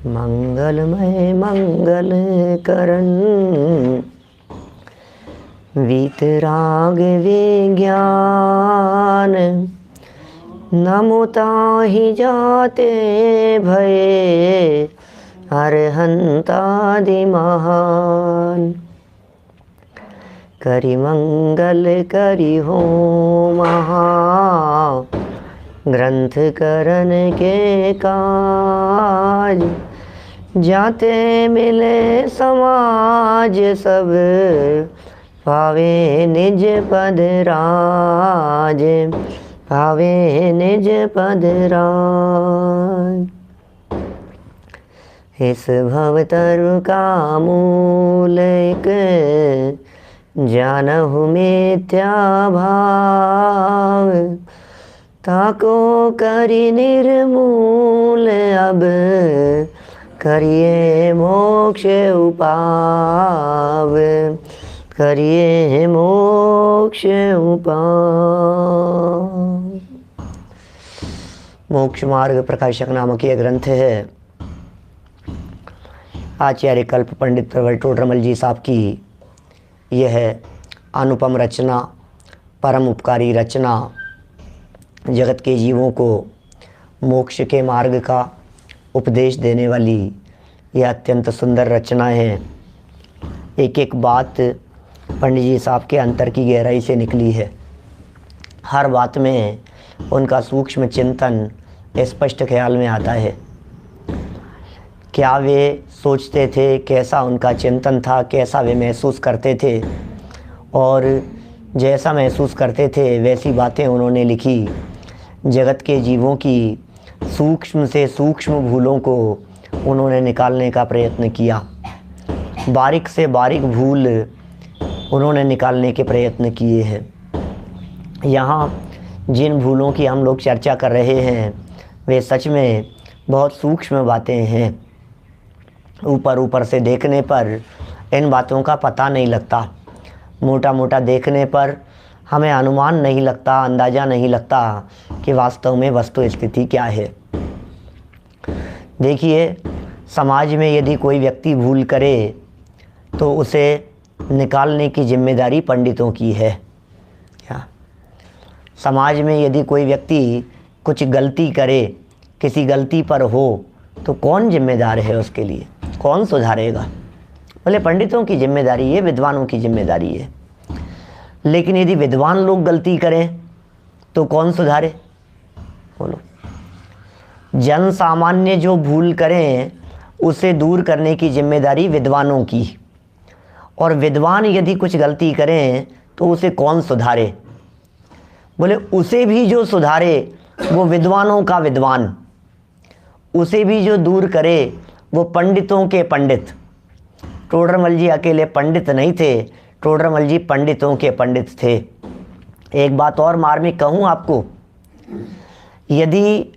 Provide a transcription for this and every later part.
मंगलमय मंगल करण वीतराग विज्ञान नमो ताहि जाते भये अरहंतादि महान। करि मंगल करि हो महा ग्रंथ करन के काज। जाते मिले समाज सब पावे निज पद राज। पावे निज पद राज। इस भवतरु का मूल एक जानहु मिथ्या भाव। ताको करि निर्मूल अब करिए मोक्ष उपाव। करिए मोक्ष उपाव। मोक्ष मार्ग प्रकाशक नामक यह ग्रंथ है आचार्य कल्प पंडित प्रवर टोडरमल जी साहब की। यह अनुपम रचना, परम उपकारी रचना, जगत के जीवों को मोक्ष के मार्ग का उपदेश देने वाली यह अत्यंत सुंदर रचना है। एक एक बात पंडित जी साहब के अंतर की गहराई से निकली है। हर बात में उनका सूक्ष्म चिंतन स्पष्ट ख्याल में आता है। क्या वे सोचते थे, कैसा उनका चिंतन था, कैसा वे महसूस करते थे, और जैसा महसूस करते थे वैसी बातें उन्होंने लिखी। जगत के जीवों की सूक्ष्म से सूक्ष्म भूलों को उन्होंने निकालने का प्रयत्न किया। बारीक से बारीक भूल उन्होंने निकालने के प्रयत्न किए हैं। यहाँ जिन भूलों की हम लोग चर्चा कर रहे हैं वे सच में बहुत सूक्ष्म बातें हैं। ऊपर ऊपर से देखने पर इन बातों का पता नहीं लगता। मोटा मोटा देखने पर हमें अनुमान नहीं लगता, अंदाज़ा नहीं लगता कि वास्तव में वस्तु स्थिति क्या है। देखिए, समाज में यदि कोई व्यक्ति भूल करे तो उसे निकालने की जिम्मेदारी पंडितों की है। क्या समाज में यदि कोई व्यक्ति कुछ गलती करे, किसी गलती पर हो, तो कौन जिम्मेदार है उसके लिए? कौन सुधारेगा? बोले पंडितों की जिम्मेदारी है, विद्वानों की जिम्मेदारी है। लेकिन यदि विद्वान लोग गलती करें तो कौन सुधारे? बोलो। जन सामान्य जो भूल करें उसे दूर करने की जिम्मेदारी विद्वानों की, और विद्वान यदि कुछ गलती करें तो उसे कौन सुधारे? बोले उसे भी जो सुधारे वो विद्वानों का विद्वान, उसे भी जो दूर करे वो पंडितों के पंडित। टोडरमल जी अकेले पंडित नहीं थे, टोडरमल जी पंडितों के पंडित थे। एक बात और मार्मिक कहूँ आपको, यदि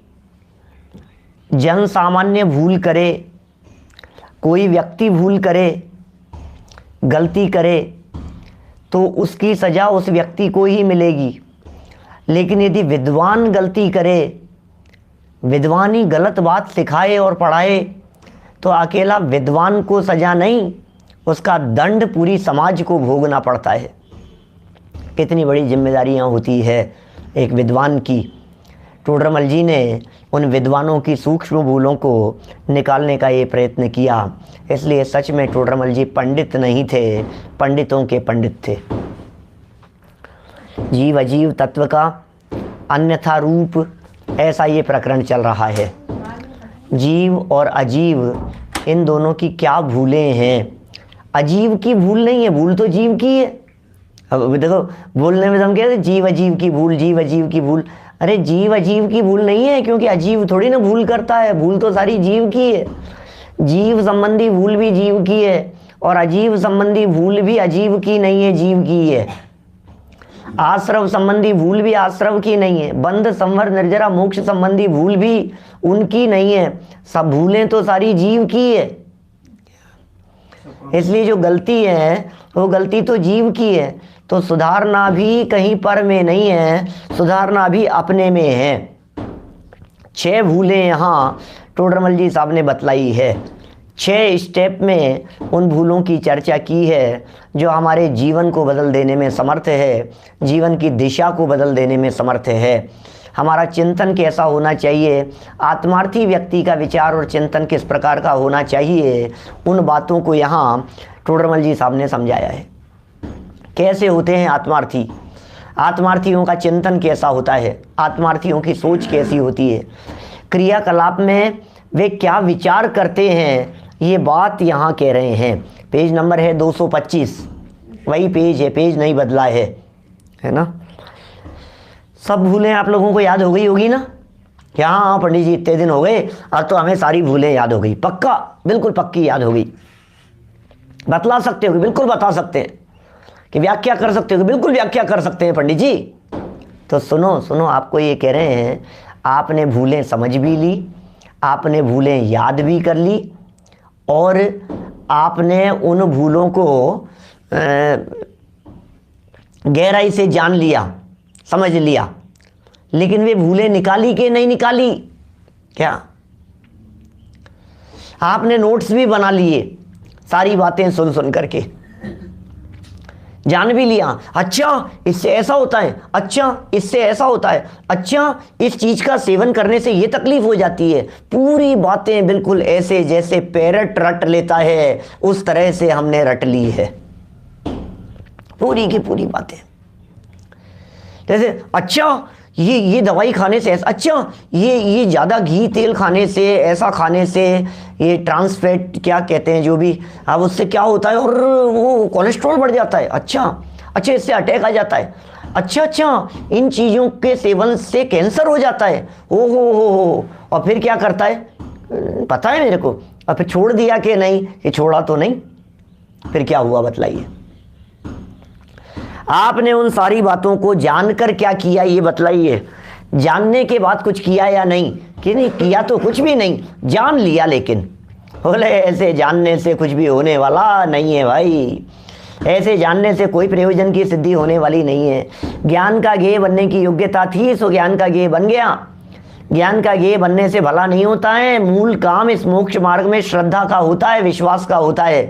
जन सामान्य भूल करे, कोई व्यक्ति भूल करे, गलती करे, तो उसकी सज़ा उस व्यक्ति को ही मिलेगी। लेकिन यदि विद्वान गलती करे, विद्वान ही गलत बात सिखाए और पढ़ाए, तो अकेला विद्वान को सज़ा नहीं, उसका दंड पूरी समाज को भोगना पड़ता है। कितनी बड़ी जिम्मेदारियां होती है एक विद्वान की। टोडरमल जी ने उन विद्वानों की सूक्ष्म भूलों को निकालने का ये प्रयत्न किया। इसलिए सच में टोडरमल जी पंडित नहीं थे, पंडितों के पंडित थे। जीव अजीव तत्व का अन्यथा रूप, ऐसा ये प्रकरण चल रहा है। जीव और अजीव, इन दोनों की क्या भूलें हैं? अजीव की भूल नहीं है, भूल तो जीव की है। अब देखो, बोलने में तो हम कहते हैं जीव अजीव की भूल, जीव अजीव की भूल। अरे जीव अजीव की भूल नहीं है, क्योंकि अजीव थोड़ी ना भूल करता है, भूल तो सारी जीव की है। जीव संबंधी भूल भी जीव की है, और अजीव संबंधी भूल भी अजीव की नहीं है, जीव की है। आश्रव संबंधी भूल भी आश्रव की नहीं है। बंध संवर निर्जरा मोक्ष संबंधी भूल भी उनकी नहीं है। सब भूलें तो सारी जीव की है। इसलिए जो गलती है वो गलती तो जीव की है। तो सुधारना भी कहीं पर में नहीं है, सुधारना भी अपने में है। 6 भूलें यहाँ टोडरमल जी साहब ने बतलाई है। 6 स्टेप में उन भूलों की चर्चा की है जो हमारे जीवन को बदल देने में समर्थ है, जीवन की दिशा को बदल देने में समर्थ है। हमारा चिंतन कैसा होना चाहिए, आत्मार्थी व्यक्ति का विचार और चिंतन किस प्रकार का होना चाहिए, उन बातों को यहाँ टोडरमल जी साहब ने समझाया है। कैसे होते हैं आत्मार्थी, आत्मार्थियों का चिंतन कैसा होता है, आत्मार्थियों की सोच कैसी होती है, क्रियाकलाप में वे क्या विचार करते हैं, ये बात यहाँ कह रहे हैं। पेज नंबर है 225, वही पेज है, पेज नहीं बदला है ना। सब भूलें आप लोगों को याद हो गई होगी ना। क्या हाँ पंडित जी इतने दिन हो गए, अब तो हमें सारी भूलें याद हो गई। पक्का, बिल्कुल पक्की याद हो गई। बतला सकते हो, बिल्कुल बता सकते हैं। कि व्याख्या कर सकते हो, बिल्कुल व्याख्या कर सकते हैं पंडित जी। तो सुनो सुनो, आपको ये कह रहे हैं, आपने भूलें समझ भी ली, आपने भूलें याद भी कर ली, और आपने उन भूलों को गहराई से जान लिया, समझ लिया। लेकिन वे भूलें निकाली कि नहीं निकाली? क्या आपने नोट्स भी बना लिए, सारी बातें सुन सुन करके जान भी लिया। अच्छा इससे ऐसा होता है, अच्छा इससे ऐसा होता है, अच्छा इस चीज का सेवन करने से ये तकलीफ हो जाती है। पूरी बातें बिल्कुल ऐसे जैसे पैरट रट लेता है, उस तरह से हमने रट ली है पूरी की पूरी बातें। जैसे अच्छा ये दवाई खाने से ऐसा, अच्छा ये ज़्यादा घी तेल खाने से, ऐसा खाने से, ये ट्रांस फैट क्या कहते हैं जो भी, अब उससे क्या होता है, और वो कोलेस्ट्रॉल बढ़ जाता है। अच्छा इससे अटैक आ जाता है। अच्छा इन चीज़ों के सेवन से कैंसर हो जाता है। हो। और फिर क्या करता है पता है मेरे को, और फिर छोड़ दिया कि नहीं, कि छोड़ा तो नहीं, फिर क्या हुआ बतलाइए। आपने उन सारी बातों को जानकर क्या किया ये बतलाइए। जानने के बाद कुछ किया या नहीं? कि नहीं किया तो कुछ भी नहीं, जान लिया। लेकिन बोले ऐसे जानने से कुछ भी होने वाला नहीं है भाई, ऐसे जानने से कोई प्रयोजन की सिद्धि होने वाली नहीं है। ज्ञान का गेय बनने की योग्यता थी, सो ज्ञान का गेय बन गया। ज्ञान का गेय बनने से भला नहीं होता है। मूल काम इस मोक्ष मार्ग में श्रद्धा का होता है, विश्वास का होता है।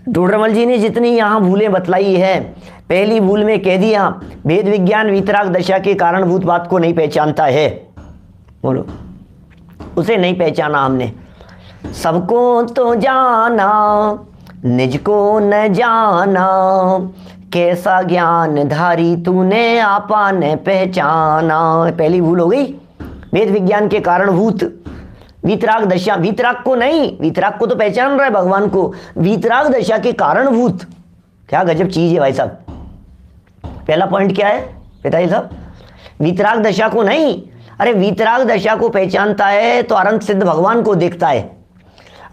टोडरमल जी ने जितनी यहाँ भूलें बतलाई है, पहली भूल में कह दिया भेद विज्ञान वीतराग दशा के कारणभूत बात को नहीं पहचानता है। बोलो, उसे नहीं पहचाना हमने। सबको तो जाना निज को न जाना, कैसा ज्ञान धारी तूने आपा न पहचाना। पहली भूल हो गई। वेद विज्ञान के कारणभूत वीतराग दशा, वीतराग को नहीं, वीतराग को तो पहचान रहा है भगवान को, वीतराग दशा के कारणभूत। क्या गजब चीज है भाई साहब। पहला पॉइंट क्या है पिताजी साहब? वीतराग दशा को नहीं, अरे वीतराग दशा को पहचानता है तो अनंत सिद्ध भगवान को देखता है,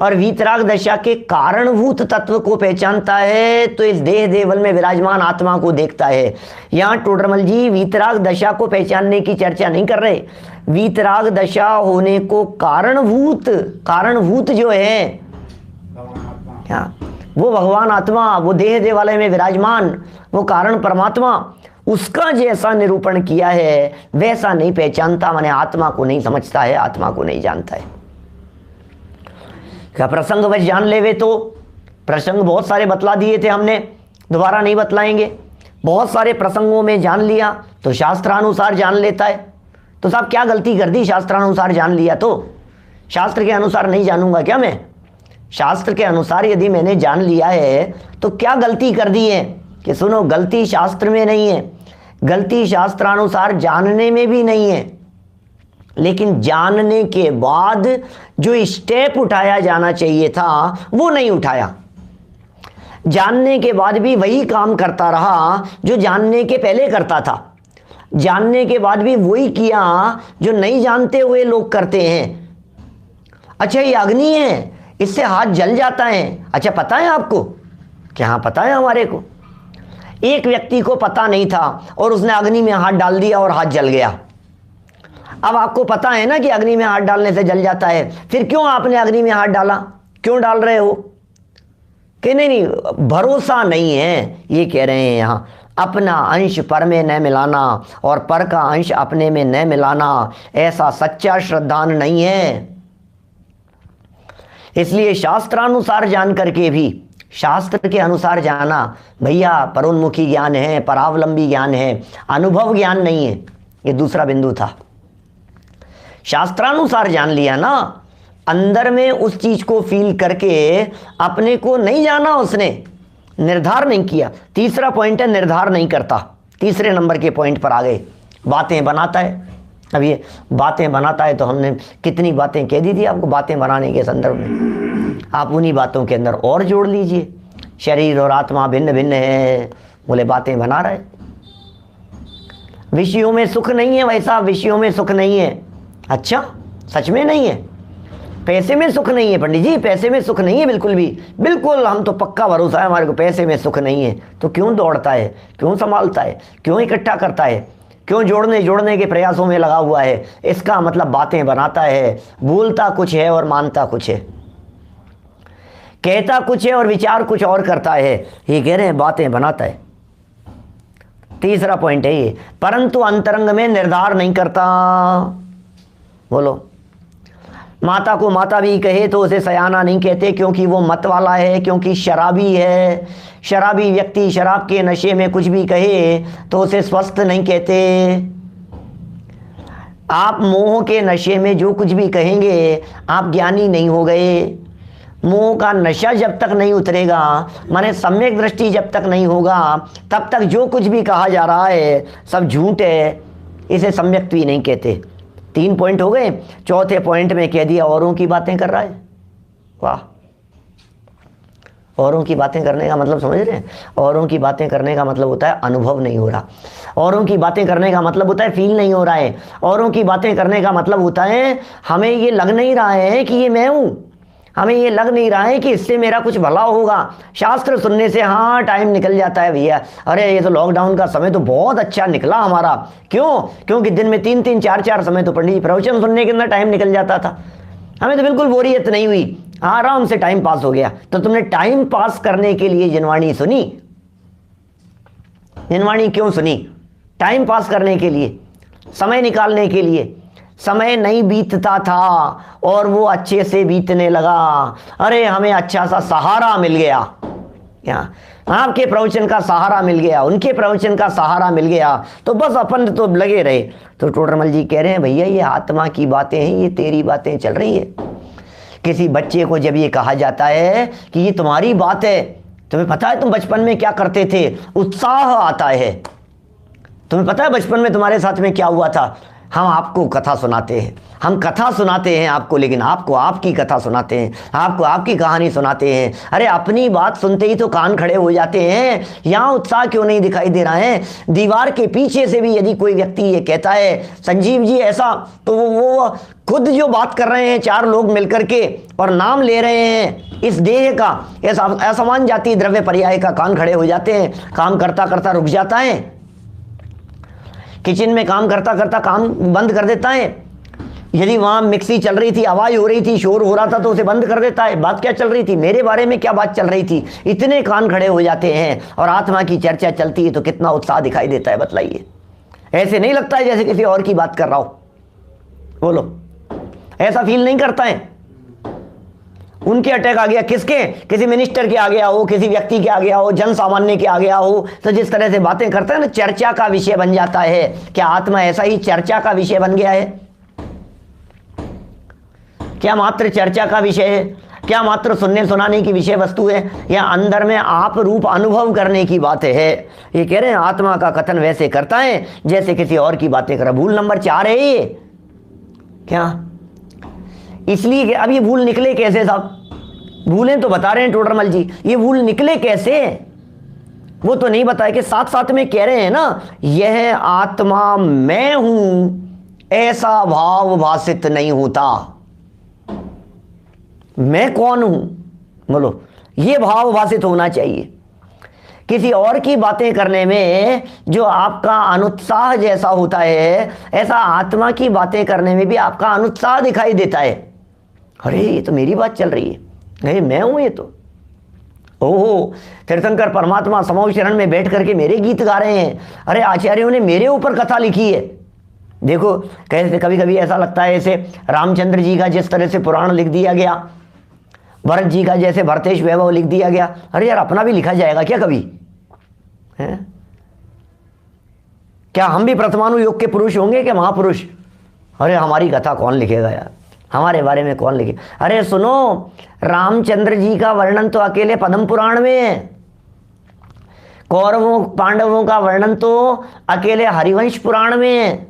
और वीतराग दशा के कारणभूत तत्व को पहचानता है तो इस देह देवल में विराजमान आत्मा को देखता है। यहाँ टोडरमल जी वीतराग दशा को पहचानने की चर्चा नहीं कर रहे। वीतराग दशा होने को कारणभूत जो है क्या, वो भगवान आत्मा, वो देह देवालय में विराजमान, वो कारण परमात्मा, उसका जैसा निरूपण किया है वैसा नहीं पहचानता, माने आत्मा को नहीं समझता है, आत्मा को नहीं जानता है। क्या प्रसंग वश जान लेवे तो? प्रसंग बहुत सारे बतला दिए थे हमने, दोबारा नहीं बतलाएंगे। बहुत सारे प्रसंगों में जान लिया तो शास्त्रानुसार जान लेता है। तो साहब क्या गलती कर दी? शास्त्रानुसार जान लिया तो शास्त्र के अनुसार नहीं जानूंगा क्या मैं? शास्त्र के अनुसार यदि मैंने जान लिया है तो क्या गलती कर दी है? कि सुनो, गलती शास्त्र में नहीं है, गलती शास्त्रानुसार जानने में भी नहीं है, लेकिन जानने के बाद जो स्टेप उठाया जाना चाहिए था वो नहीं उठाया। जानने के बाद भी वही काम करता रहा जो जानने के पहले करता था। जानने के बाद भी वही किया जो नहीं जानते हुए लोग करते हैं। अच्छा ये अग्नि है, इससे हाथ जल जाता है। अच्छा पता है आपको? क्या हाँ पता है हमारे को। एक व्यक्ति को पता नहीं था और उसने अग्नि में हाथ डाल दिया और हाथ जल गया। अब आपको पता है ना कि अग्नि में हाथ डालने से जल जाता है, फिर क्यों आपने अग्नि में हाथ डाला? क्यों डाल रहे हो? कि नहीं भरोसा नहीं है, ये कह रहे हैं यहाँ। अपना अंश पर में न मिलाना और पर का अंश अपने में न मिलाना, ऐसा सच्चा श्रद्धान नहीं है। इसलिए शास्त्रानुसार जान करके भी, शास्त्र के अनुसार जाना भैया परोन्मुखी ज्ञान है, परावलंबी ज्ञान है, अनुभव ज्ञान नहीं है। ये दूसरा बिंदु था। शास्त्रानुसार जान लिया ना, अंदर में उस चीज को फील करके अपने को नहीं जाना, उसने निर्धार नहीं किया। तीसरा पॉइंट है निर्धार नहीं करता। तीसरे नंबर के पॉइंट पर आ गए, बातें बनाता है। अब ये बातें बनाता है तो हमने कितनी बातें कह दी थी आपको बातें बनाने के संदर्भ में, आप उन्हीं बातों के अंदर और जोड़ लीजिए। शरीर और आत्मा भिन्न भिन्न है, बोले बातें बना रहे। विषयों में सुख नहीं है, वैसा विषयों में सुख नहीं है। अच्छा, सच में नहीं है? पैसे में सुख नहीं है पंडित जी, पैसे में सुख नहीं है बिल्कुल भी, बिल्कुल हम तो पक्का भरोसा है हमारे को पैसे में सुख नहीं है। तो क्यों दौड़ता है, क्यों संभालता है, क्यों इकट्ठा करता है, क्यों जोड़ने के प्रयासों में लगा हुआ है? इसका मतलब बातें बनाता है, बोलता कुछ है और मानता कुछ है, कहता कुछ है और विचार कुछ और करता है। ये कह रहे हैं बातें बनाता है। तीसरा पॉइंट है ये, परंतु अंतरंग में निर्धार नहीं करता। बोलो, माता को माता भी कहे तो उसे सयाना नहीं कहते, क्योंकि वो मत वाला है, क्योंकि शराबी है। शराबी व्यक्ति शराब के नशे में कुछ भी कहे तो उसे स्वस्थ नहीं कहते। आप मोह के नशे में जो कुछ भी कहेंगे आप ज्ञानी नहीं हो गए। मोह का नशा जब तक नहीं उतरेगा, माने सम्यक दृष्टि जब तक नहीं होगा, तब तक जो कुछ भी कहा जा रहा है सब झूठ है, इसे सम्यक्त्व नहीं कहते। 3 पॉइंट हो गए। चौथे पॉइंट में कह दिया औरों की बातें कर रहा है। वाह, औरों की बातें करने का मतलब समझ रहे हैं? औरों की बातें करने का मतलब होता है अनुभव नहीं हो रहा। औरों की बातें करने का मतलब होता है फील नहीं हो रहा है। औरों की बातें करने का मतलब होता है हमें ये लग नहीं रहा है कि ये मैं हूं, हमें ये लग नहीं रहा है कि इससे मेरा कुछ भला होगा। शास्त्र सुनने से हाँ टाइम निकल जाता है भैया। अरे ये तो लॉकडाउन का समय तो बहुत अच्छा निकला हमारा। क्यों? क्योंकि दिन में 3-3 4-4 समय तो पंडित जी प्रवचन सुनने के अंदर टाइम निकल जाता था। हमें तो बिल्कुल बोरियत नहीं हुई, आराम से टाइम पास हो गया। तो तुमने टाइम पास करने के लिए जिनवाणी सुनी। जिनवाणी क्यों सुनी? टाइम पास करने के लिए, समय निकालने के लिए। समय नहीं बीतता था और वो अच्छे से बीतने लगा। अरे हमें अच्छा सा सहारा मिल गया, क्या आपके प्रवचन का सहारा मिल गया, उनके प्रवचन का सहारा मिल गया, तो बस अपन तो लगे रहे। तो टोडरमल जी कह रहे हैं भैया ये आत्मा की बातें हैं, ये तेरी बातें चल रही है। किसी बच्चे को जब ये कहा जाता है कि ये तुम्हारी बात है, तुम्हें पता है तुम बचपन में क्या करते थे, उत्साह आता है। तुम्हें पता है बचपन में तुम्हारे साथ में क्या हुआ था? हम आपको कथा सुनाते हैं, हम कथा सुनाते हैं आपको, लेकिन आपको आपकी कथा सुनाते हैं, आपको आपकी कहानी सुनाते हैं। अरे अपनी बात सुनते ही तो कान खड़े हो जाते हैं। यहाँ उत्साह क्यों नहीं दिखाई दे रहा है? दीवार के पीछे से भी यदि कोई व्यक्ति ये कहता है संजीव जी ऐसा, तो वो खुद जो बात कर रहे हैं 4 लोग मिलकर के और नाम ले रहे हैं इस देह का, ऐसा असमान जाति द्रव्य पर्याय का, कान खड़े हो जाते हैं। काम करता करता रुक जाता है, किचन में काम करता करता काम बंद कर देता है। यदि वहां मिक्सी चल रही थी, आवाज हो रही थी, शोर हो रहा था तो उसे बंद कर देता है। बात क्या चल रही थी, मेरे बारे में क्या बात चल रही थी, इतने कान खड़े हो जाते हैं। और आत्मा की चर्चा चलती है तो कितना उत्साह दिखाई देता है, बतलाइए। ऐसे नहीं लगता है जैसे किसी और की बात कर रहा हो? बोलो, ऐसा फील नहीं करता है? उनके अटैक आ गया, किसके? किसी मिनिस्टर के आ गया हो, किसी व्यक्ति के आ गया हो, जन सामान्य के आ गया हो, तो जिस तरह से बातें करते हैं ना, चर्चा का विषय बन जाता है। क्या आत्मा ऐसा ही चर्चा का विषय बन गया है? क्या मात्र चर्चा का विषय है? क्या मात्र सुनने सुनाने की विषय वस्तु है? या अंदर में आप रूप अनुभव करने की बात है? ये कह रहे हैं आत्मा का कथन वैसे करता है जैसे किसी और की बातें कर। भूल नंबर 4 है ये। क्या? इसलिए कि अब ये भूल निकले कैसे साहब? भूलें तो बता रहे हैं टोडरमल जी, ये भूल निकले कैसे वो तो नहीं बताया। कि साथ साथ में कह रहे हैं ना, यह आत्मा मैं हूं ऐसा भाव भाषित नहीं होता। मैं कौन हूं? बोलो, ये भाव भाषित होना चाहिए। किसी और की बातें करने में जो आपका अनुत्साह जैसा होता है, ऐसा आत्मा की बातें करने में भी आपका अनुत्साह दिखाई देता है। अरे ये तो मेरी बात चल रही है, नहीं मैं हूं ये तो। ओहो, तीर्थंकर परमात्मा समूह शरण में बैठ करके मेरे गीत गा रहे हैं। अरे आचार्यों ने मेरे ऊपर कथा लिखी है। देखो कैसे कभी कभी ऐसा लगता है ऐसे रामचंद्र जी का जिस तरह से पुराण लिख दिया गया, भरत जी का जैसे भरतेश वैभव लिख दिया गया, अरे यार अपना भी लिखा जाएगा क्या कभी? है क्या हम भी प्रथमानु योग के पुरुष होंगे क्या महापुरुष? अरे हमारी कथा कौन लिखेगा यार, हमारे बारे में कौन लिखे? अरे सुनो, रामचंद्र जी का वर्णन तो अकेले पद्म पुराण में है, कौरवों पांडवों का वर्णन तो अकेले हरिवंश पुराण में है,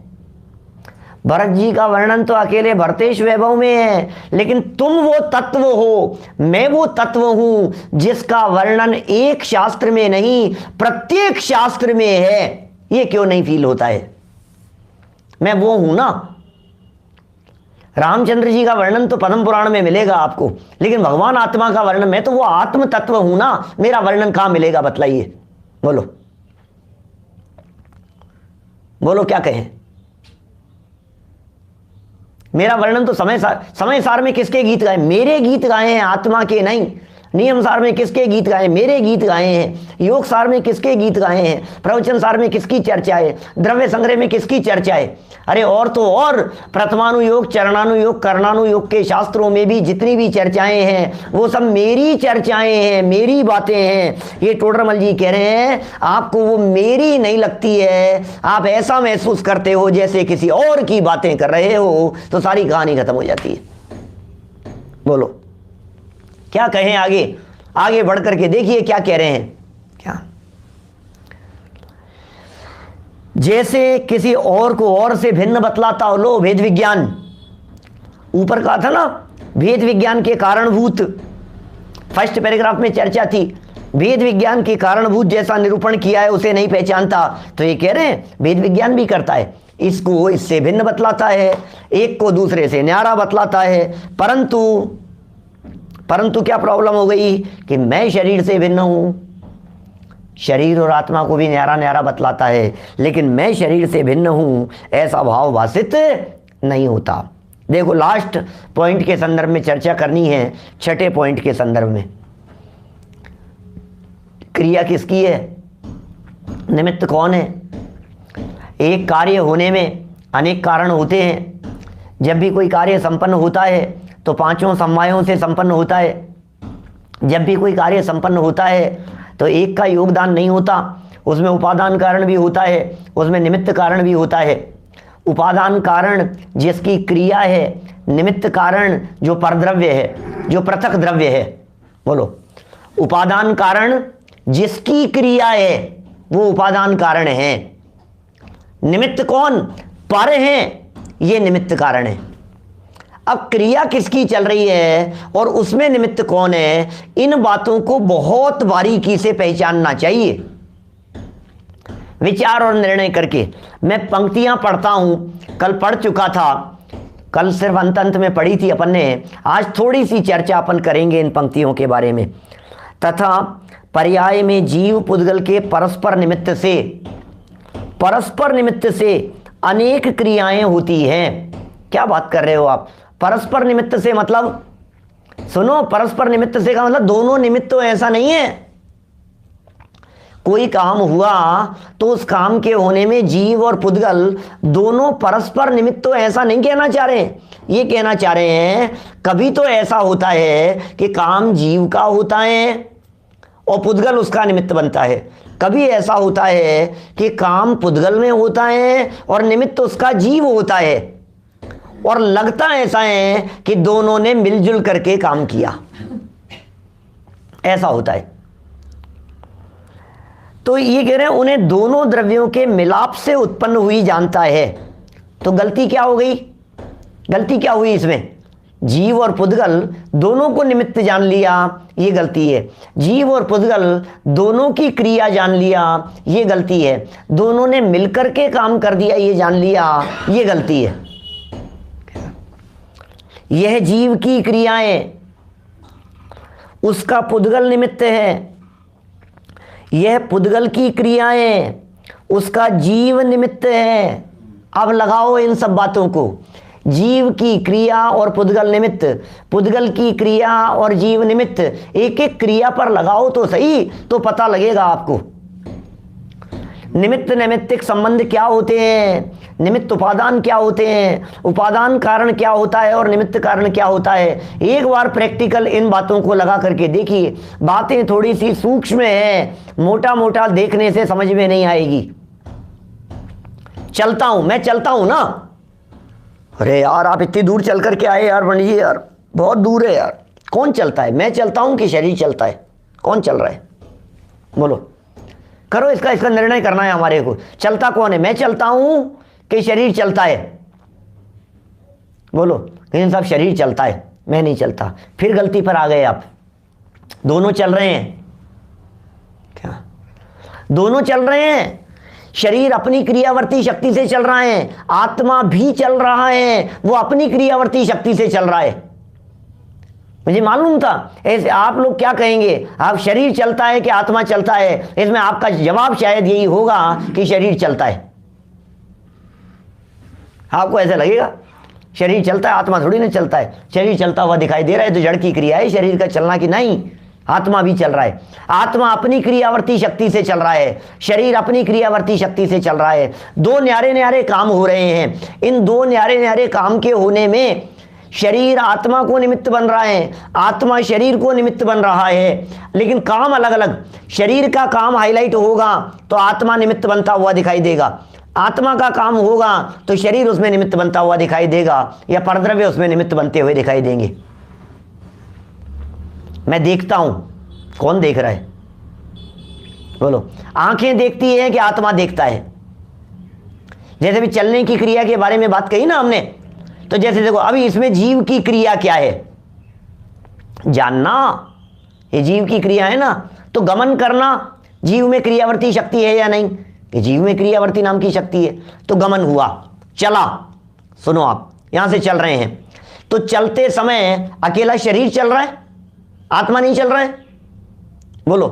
भरत जी का वर्णन तो अकेले भरतेश वैभव में है, लेकिन तुम वो तत्व हो, मैं वो तत्व हूं जिसका वर्णन एक शास्त्र में नहीं प्रत्येक शास्त्र में है। ये क्यों नहीं फील होता है? मैं वो हूं ना। रामचंद्र जी का वर्णन तो पद्म पुराण में मिलेगा आपको, लेकिन भगवान आत्मा का वर्णन, मैं तो वो आत्म तत्व हूं ना, मेरा वर्णन कहां मिलेगा? बतलाइए, बोलो बोलो क्या कहें? मेरा वर्णन तो समय सार में किसके गीत गाए? मेरे गीत गाए हैं, आत्मा के नहीं। नियम सार में किसके गीत गाए? मेरे गीत गाए हैं। योग सार में किसके गीत गाए हैं? प्रवचन सार में किसकी चर्चा है? द्रव्य संग्रह में किसकी चर्चा है? अरे और तो और प्रथमानुयोग, चरणानुयोग, कर्णानुयोग के शास्त्रों में भी जितनी भी चर्चाएं हैं वो सब मेरी चर्चाएं हैं, मेरी बातें हैं। ये टोडरमल जी कह रहे हैं आपको वो मेरी नहीं लगती है, आप ऐसा महसूस करते हो जैसे किसी और की बातें कर रहे हो, तो सारी कहानी खत्म हो जाती है। बोलो क्या कहें? आगे बढ़ करके देखिए क्या कह रहे हैं। क्या जैसे किसी और को और से भिन्न बतलाता हो। लो भेद विज्ञान, ऊपर कहा था ना भेद विज्ञान के कारणभूत, फर्स्ट पैराग्राफ में चर्चा थी। भेद विज्ञान के कारणभूत जैसा निरूपण किया है उसे नहीं पहचानता, तो ये कह रहे हैं भेद विज्ञान भी करता है, इसको इससे भिन्न बतलाता है, एक को दूसरे से न्यारा बतलाता है। परंतु क्या प्रॉब्लम हो गई कि मैं शरीर से भिन्न हूं, शरीर और आत्मा को भी न्यारा न्यारा बतलाता है, लेकिन मैं शरीर से भिन्न हूं ऐसा भाव भाषित नहीं होता। देखो लास्ट पॉइंट के संदर्भ में चर्चा करनी है, छठे पॉइंट के संदर्भ में। क्रिया किसकी है? निमित्त कौन है? एक कार्य होने में अनेक कारण होते हैं। जब भी कोई कार्य संपन्न होता है तो पांचों समवायों से संपन्न होता है। जब भी कोई कार्य संपन्न होता है तो एक का योगदान नहीं होता, उसमें उपादान कारण भी होता है, उसमें निमित्त कारण भी होता है। उपादान कारण जिसकी क्रिया है, निमित्त कारण जो परद्रव्य है, जो पृथक द्रव्य है। बोलो, उपादान कारण जिसकी क्रिया है वो उपादान कारण है। निमित्त कौन? पर है, ये निमित्त कारण है। अब क्रिया किसकी चल रही है और उसमें निमित्त कौन है, इन बातों को बहुत बारीकी से पहचानना चाहिए, विचार और निर्णय करके। मैं पंक्तियां पढ़ता हूं, कल पढ़ चुका था, कल सिर्फ अंत में पढ़ी थी अपन ने, आज थोड़ी सी चर्चा अपन करेंगे इन पंक्तियों के बारे में। तथा पर्याय में जीव पुद्गल के परस्पर निमित्त से अनेक क्रियाएं होती हैं। क्या बात कर रहे हो आप? परस्पर निमित्त से मतलब, सुनो, परस्पर निमित्त से का मतलब दोनों निमित्त तो ऐसा नहीं है। कोई काम हुआ तो उस काम के होने में जीव और पुद्गल दोनों परस्पर निमित्त तो ऐसा नहीं कहना चाह रहे हैं। ये कहना चाह रहे हैं कभी तो ऐसा होता है कि काम जीव का होता है और पुद्गल उसका निमित्त बनता है, कभी ऐसा होता है कि काम पुद्गल में होता है और निमित्त उसका जीव होता है, और लगता ऐसा है कि दोनों ने मिलजुल करके काम किया, ऐसा होता है। तो ये कह रहे हैं उन्हें दोनों द्रव्यों के मिलाप से उत्पन्न हुई जानता है। तो गलती क्या हो गई? गलती क्या हुई इसमें? जीव और पुद्गल दोनों को निमित्त जान लिया, ये गलती है। जीव और पुद्गल दोनों की क्रिया जान लिया, ये गलती है। दोनों ने मिलकर के काम कर दिया, ये जान लिया, ये गलती है। यह जीव की क्रियाएं, उसका पुद्गल निमित्त है। यह पुद्गल की क्रियाएं, उसका जीव निमित्त है। अब लगाओ इन सब बातों को, जीव की क्रिया और पुद्गल निमित्त, पुद्गल की क्रिया और जीव निमित्त, एक एक क्रिया पर लगाओ तो सही, तो पता लगेगा आपको। निमित्त नैमित्तिक संबंध क्या होते हैं, निमित्त उपादान क्या होते हैं, उपादान कारण क्या होता है और निमित्त कारण क्या होता है। एक बार प्रैक्टिकल इन बातों को लगा करके देखिए। बातें थोड़ी सी सूक्ष्म है, मोटा मोटा देखने से समझ में नहीं आएगी। चलता हूं, मैं चलता हूं ना। अरे यार आप इतनी दूर चल करके आए यार पंडित जी, यार बहुत दूर है यार। कौन चलता है, मैं चलता हूं कि शरीर चलता है? कौन चल रहा है बोलो, करो इसका निर्णय करना है हमारे को। चलता कौन है, मैं चलता हूं कि शरीर चलता है? बोलो। लेकिन साहब शरीर चलता है, मैं नहीं चलता। फिर गलती पर आ गए आप। दोनों चल रहे हैं क्या? दोनों चल रहे हैं। शरीर अपनी क्रियावर्ती शक्ति से चल रहा है, आत्मा भी चल रहा है, वो अपनी क्रियावर्ती शक्ति से चल रहा है। मुझे मालूम था ऐसे आप लोग क्या कहेंगे, आप शरीर चलता है कि आत्मा चलता है। इसमें आपका जवाब शायद यही होगा कि शरीर चलता है। आपको ऐसा लगेगा शरीर चलता है, आत्मा थोड़ी ना चलता है। शरीर चलता हुआ दिखाई दे रहा है तो जड़ की क्रिया है शरीर का चलना, कि नहीं? आत्मा भी चल रहा है। आत्मा अपनी क्रियावर्ती शक्ति से चल रहा है, शरीर अपनी क्रियावर्ती शक्ति से चल रहा है। दो न्यारे न्यारे काम हो रहे हैं। इन दो न्यारे न्यारे काम के होने में शरीर आत्मा को निमित्त बन रहा है, आत्मा शरीर को निमित्त बन रहा है, लेकिन काम अलग अलग। शरीर का काम हाईलाइट होगा तो आत्मा निमित्त बनता हुआ दिखाई देगा, आत्मा का काम होगा तो शरीर उसमें निमित्त बनता हुआ दिखाई देगा, या परद्रव्य उसमें निमित्त बनते हुए दिखाई देंगे। मैं देखता हूं, कौन देख रहा है बोलो? आंखें देखती है कि आत्मा देखता है? जैसे भी चलने की क्रिया के बारे में बात कही ना हमने, तो जैसे देखो अभी इसमें जीव की क्रिया क्या है जानना, ये जीव की क्रिया है ना। तो गमन करना जीव में क्रियावर्ती शक्ति है या नहीं? कि जीव में क्रियावर्ती नाम की शक्ति है। तो गमन हुआ, चला। सुनो आप यहां से चल रहे हैं, तो चलते समय अकेला शरीर चल रहा है, आत्मा नहीं चल रहा है? बोलो।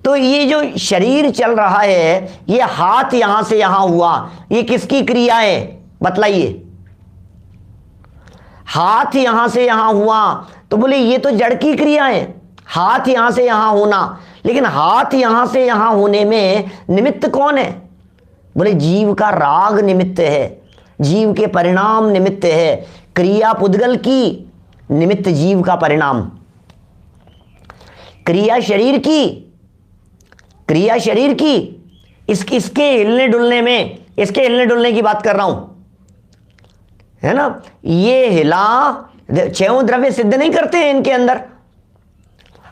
तो ये जो शरीर चल रहा है, ये हाथ यहां से यहां हुआ, ये किसकी क्रिया है बतलाइए? हाथ यहां से यहां हुआ तो बोले ये तो जड़ की क्रिया है, हाथ यहां से यहां होना। लेकिन हाथ यहां से यहां होने में निमित्त कौन है? बोले जीव का राग निमित्त है, जीव के परिणाम निमित्त है। क्रिया पुद्गल की, निमित्त जीव का परिणाम। क्रिया शरीर की, क्रिया शरीर की। इसके हिलने डुलने में, इसके हिलने डुलने की बात कर रहा हूं, है ना? ये हिला, छह द्रव्य सिद्ध नहीं करते हैं इनके अंदर।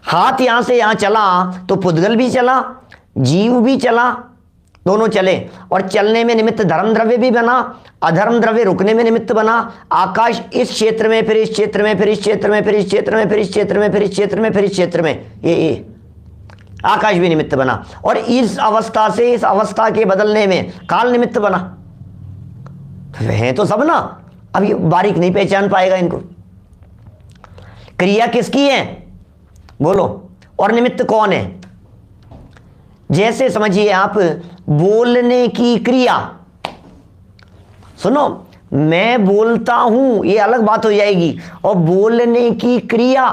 हाथ यहां से यहां चला तो पुद्गल भी चला, जीव भी चला, दोनों चले। और चलने में निमित्त धर्म द्रव्य भी बना, अधर्म द्रव्य रुकने में निमित्त बना। आकाश इस क्षेत्र में, फिर इस क्षेत्र में, फिर इस क्षेत्र में, फिर इस क्षेत्र में, फिर इस क्षेत्र में, फिर इस क्षेत्र में, फिर इस क्षेत्र में, ये आकाश भी निमित्त बना। और इस अवस्था से इस अवस्था के बदलने में काल निमित्त बना। है तो सब ना, अभी बारीक नहीं पहचान पाएगा इनको। क्रिया किसकी है बोलो, और निमित्त कौन है? जैसे समझिए आप बोलने की क्रिया। सुनो, मैं बोलता हूं ये अलग बात हो जाएगी, और बोलने की क्रिया,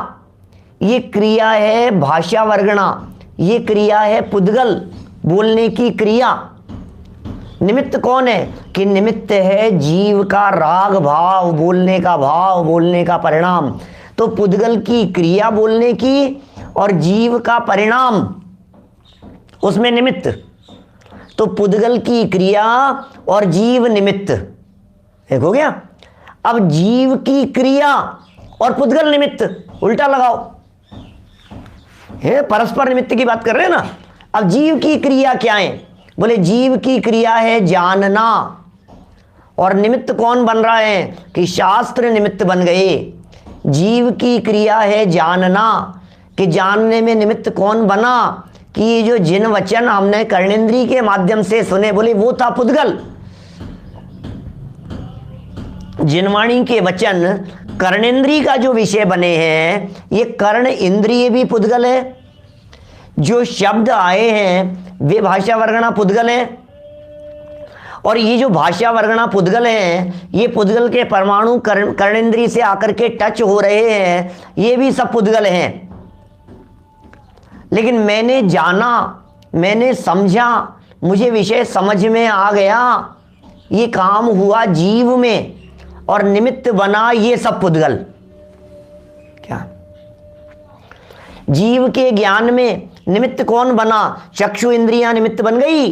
ये क्रिया है भाषा वर्गणा, ये क्रिया है पुद्गल। बोलने की क्रिया, निमित्त कौन है? कि निमित्त है जीव का राग भाव, बोलने का भाव, बोलने का परिणाम। तो पुद्गल की क्रिया बोलने की और जीव का परिणाम उसमें निमित्त। तो पुद्गल की क्रिया और जीव निमित्त, एक हो गया। अब जीव की क्रिया और पुद्गल निमित्त, उल्टा लगाओ। ये परस्पर निमित्त की बात कर रहे हैं ना। अब जीव की क्रिया क्या है? बोले जीव की क्रिया है जानना, और निमित्त कौन बन रहा है? कि शास्त्र निमित्त बन गए। जीव की क्रिया है जानना, कि जानने में निमित्त कौन बना? कि ये जो जिन वचन हमने कर्णेंद्रिय के माध्यम से सुने, बोले वो था पुद्गल। जिनवाणी के वचन कर्णेंद्रिय का जो विषय बने हैं, ये कर्ण इंद्रिय भी पुद्गल है। जो शब्द आए हैं वे भाषा वर्गणा पुद्गल है, और ये जो भाषा वर्गणा पुद्गल है, ये पुद्गल के परमाणु कर्णेंद्रिय से आकर के टच हो रहे हैं, ये भी सब पुद्गल हैं। लेकिन मैंने जाना मैंने समझा, मुझे विषय समझ में आ गया, ये काम हुआ जीव में और निमित्त बना ये सब पुद्गल। क्या जीव के ज्ञान में निमित्त कौन बना? चक्षु इंद्रियां निमित्त बन गई।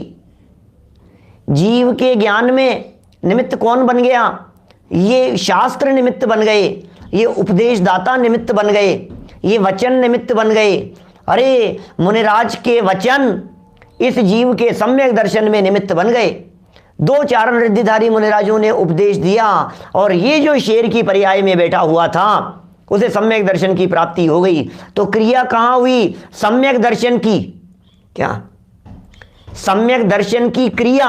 जीव के ज्ञान में निमित्त कौन बन गया? ये शास्त्र निमित्त बन गए, ये उपदेशदाता निमित्त बन गए, ये वचन निमित्त बन गए। अरे मुनिराज के वचन इस जीव के सम्यक दर्शन में निमित्त बन गए। 2 चारण रिद्धिधारी मुनिराजों ने उपदेश दिया और ये जो शेर की पर्याय में बैठा हुआ था उसे सम्यक दर्शन की प्राप्ति हो गई। तो क्रिया कहां हुई? सम्यक दर्शन की। क्या सम्यक दर्शन की क्रिया,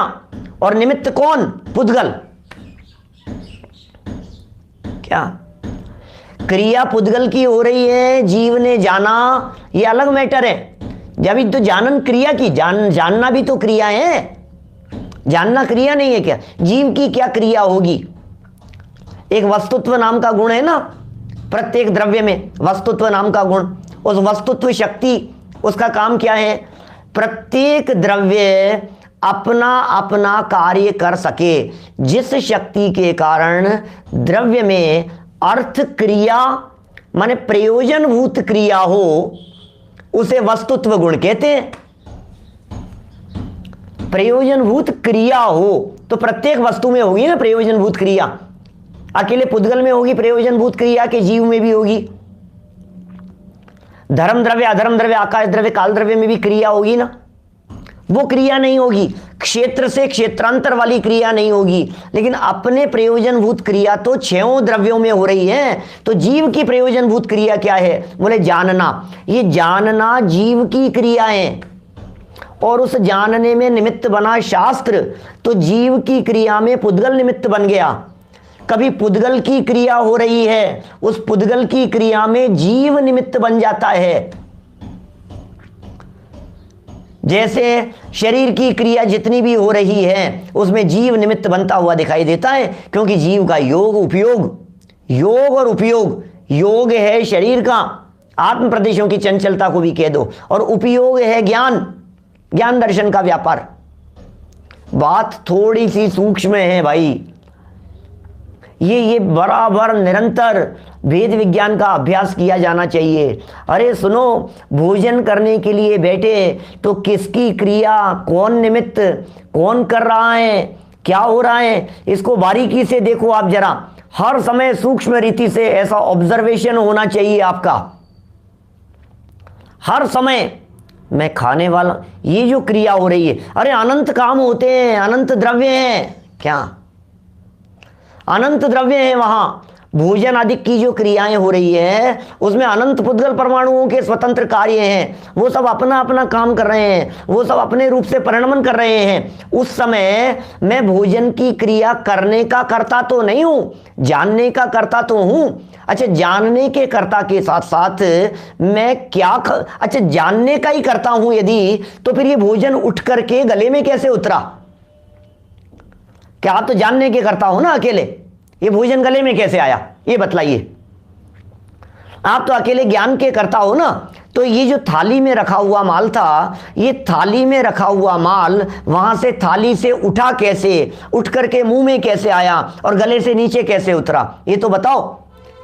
और निमित्त कौन? पुद्गल। क्या क्रिया पुद्गल की हो रही है, जीव ने जाना, ये अलग मैटर है। जब तो जानन क्रिया की, जानना भी तो क्रिया है, जानना क्रिया नहीं है क्या? जीव की क्या क्रिया होगी? एक वस्तुत्व नाम का गुण है ना प्रत्येक द्रव्य में, वस्तुत्व नाम का गुण। उस वस्तुत्व शक्ति, उसका काम क्या है? प्रत्येक द्रव्य अपना अपना कार्य कर सके। जिस शक्ति के कारण द्रव्य में अर्थ क्रिया माने प्रयोजनभूत क्रिया हो उसे वस्तुत्व गुण कहते हैं। प्रयोजनभूत क्रिया हो तो प्रत्येक वस्तु में होगी ना प्रयोजनभूत क्रिया। अकेले पुद्गल में होगी प्रयोजनभूत क्रिया के जीव में भी होगी। धर्म द्रव्य, अधर्म द्रव्य, आकाश द्रव्य, काल द्रव्य में भी क्रिया होगी ना। वो क्रिया नहीं होगी, क्षेत्र से क्षेत्रांतर वाली क्रिया नहीं होगी, लेकिन अपने प्रयोजनभूत क्रिया तो 6 द्रव्यों में हो रही है। तो जीव की प्रयोजनभूत क्रिया क्या है? बोले जानना। ये जानना जीव की क्रिया है और उस जानने में निमित्त बना शास्त्र, तो जीव की क्रिया में पुद्गल निमित्त बन गया। कभी पुद्गल की क्रिया हो रही है, उस पुद्गल की क्रिया में जीव निमित्त बन जाता है। जैसे शरीर की क्रिया जितनी भी हो रही है उसमें जीव निमित्त बनता हुआ दिखाई देता है, क्योंकि जीव का योग उपयोग, योग और उपयोग, योग है शरीर का, आत्म प्रदेशों की चंचलता को भी कह दो, और उपयोग है ज्ञान, ज्ञान दर्शन का व्यापार। बात थोड़ी सी सूक्ष्म है भाई। ये बराबर निरंतर वेद विज्ञान का अभ्यास किया जाना चाहिए। अरे सुनो, भोजन करने के लिए बैठे तो किसकी क्रिया, कौन निमित्त, कौन कर रहा है, क्या हो रहा है, इसको बारीकी से देखो आप जरा। हर समय सूक्ष्म रीति से ऐसा ऑब्जर्वेशन होना चाहिए आपका। हर समय मैं खाने वाला, ये जो क्रिया हो रही है, अरे अनंत काम होते हैं, अनंत द्रव्य हैं। क्या अनंत द्रव्य हैं वहां? भोजन आदि की जो क्रियाएं हो रही है उसमें अनंत पुद्गल परमाणुओं के स्वतंत्र कार्य हैं। वो सब अपना अपना काम कर रहे हैं, वो सब अपने रूप से परिणमन कर रहे हैं। उस समय मैं भोजन की क्रिया करने का कर्ता तो नहीं हूं, जानने का कर्ता तो हूं। अच्छा, जानने के कर्ता के साथ साथ मैं क्या अच्छा जानने का ही करता हूं यदि, तो फिर ये भोजन उठ करके गले में कैसे उतरा? क्या आप तो जानने के करता हो ना अकेले, ये भोजन गले में कैसे आया ये बतलाइए। आप तो अकेले ज्ञान के करता हो ना। तो ये जो थाली में रखा हुआ माल था, ये थाली में रखा हुआ माल वहां से थाली से उठा कैसे, उठ करके मुंह में कैसे आया और गले से नीचे कैसे उतरा, ये तो बताओ।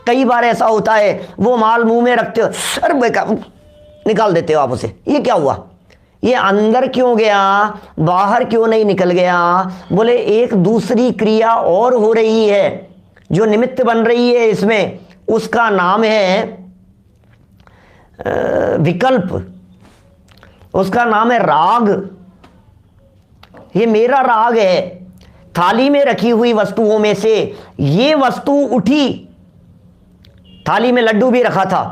कई बार ऐसा होता है, वो माल मुंह में रखते हो, अरे बेकार, निकाल देते हो आप उसे। ये क्या हुआ? ये अंदर क्यों गया, बाहर क्यों नहीं निकल गया? बोले एक दूसरी क्रिया और हो रही है जो निमित्त बन रही है इसमें, उसका नाम है विकल्प, उसका नाम है राग। ये मेरा राग है। थाली में रखी हुई वस्तुओं में से ये वस्तु उठी। थाली में लड्डू भी रखा था,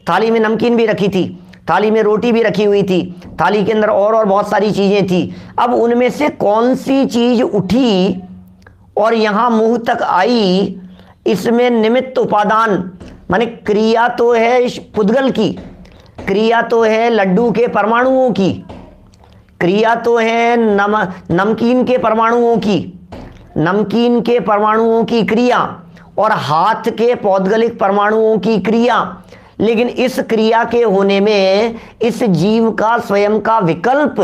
थाली में नमकीन भी रखी थी, थाली में रोटी भी रखी हुई थी, थाली के अंदर और बहुत सारी चीजें थी। अब उनमें से कौन सी चीज उठी और यहां मुंह तक आई, इसमें निमित्त उपादान माने क्रिया तो है पुद्गल की, क्रिया तो है लड्डू के परमाणुओं की, क्रिया तो है नमकीन के परमाणुओं की, नमकीन के परमाणुओं की क्रिया और हाथ के पौद्गलिक परमाणुओं की क्रिया। लेकिन इस क्रिया के होने में इस जीव का स्वयं का विकल्प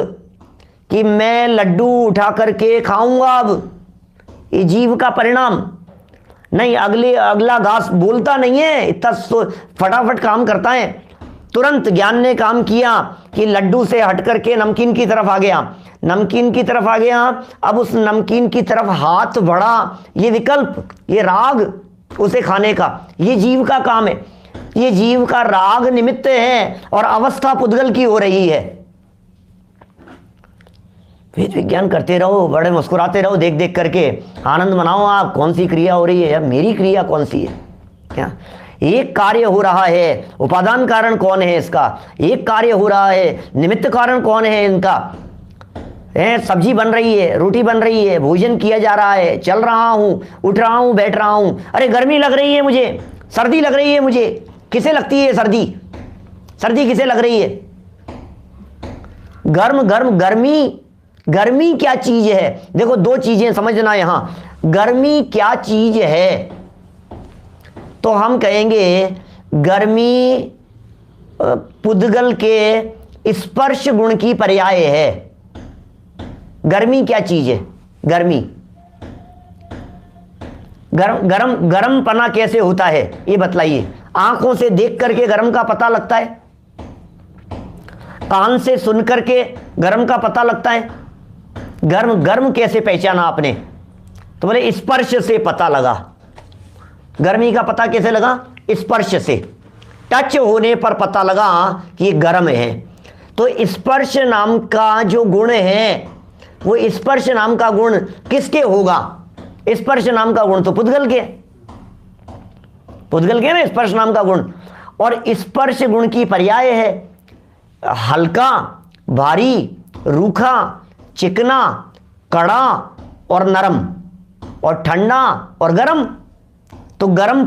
कि मैं लड्डू उठा करके खाऊंगा, अब ये जीव का परिणाम नहीं। अगला घास बोलता नहीं है, इतना फटाफट काम करता है। तुरंत ज्ञान ने काम किया कि लड्डू से हट करके नमकीन की तरफ आ गया, नमकीन की तरफ आ गया। अब उस नमकीन की तरफ हाथ बढ़ा, ये विकल्प, ये राग उसे खाने का, ये जीव का काम है। ये जीव का राग निमित्त है और अवस्था पुद्गल की हो रही है। वेद विज्ञान करते रहो, बड़े मुस्कुराते रहो, देख देख करके आनंद मनाओ। आप कौन सी क्रिया हो रही है या मेरी क्रिया कौन सी है? क्या एक कार्य हो रहा है, उपादान कारण कौन है इसका? एक कार्य हो रहा है, निमित्त कारण कौन है इनका? सब्जी बन रही है, रोटी बन रही है, भोजन किया जा रहा है, चल रहा हूं, उठ रहा हूं, बैठ रहा हूं। अरे गर्मी लग रही है मुझे, सर्दी लग रही है मुझे। किसे लगती है सर्दी? सर्दी किसे लग रही है? गर्मी क्या चीज है? देखो दो चीजें समझना यहां। गर्मी क्या चीज है? तो हम कहेंगे गर्मी पुद्गल के स्पर्श गुण की पर्याय है। गर्मी क्या चीज है? गर्मी, गरम पना कैसे होता है ये बतलाइए। आंखों से देख करके गरम का पता लगता है, कान से सुन करके गरम का पता लगता है। गर्म कैसे पहचाना आपने? तो बोले स्पर्श से पता लगा। गर्मी का पता कैसे लगा? स्पर्श से, टच होने पर पता लगा कि ये गर्म है। तो स्पर्श नाम का जो गुण है, वो स्पर्श नाम का गुण किसके होगा? स्पर्श नाम का गुण तो पुद्गल के ना स्पर्श नाम का गुण। और स्पर्श गुण की पर्याय है हल्का, भारी, रूखा, चिकना, कड़ा और नरम, और ठंडा और गर्म। तो गर्म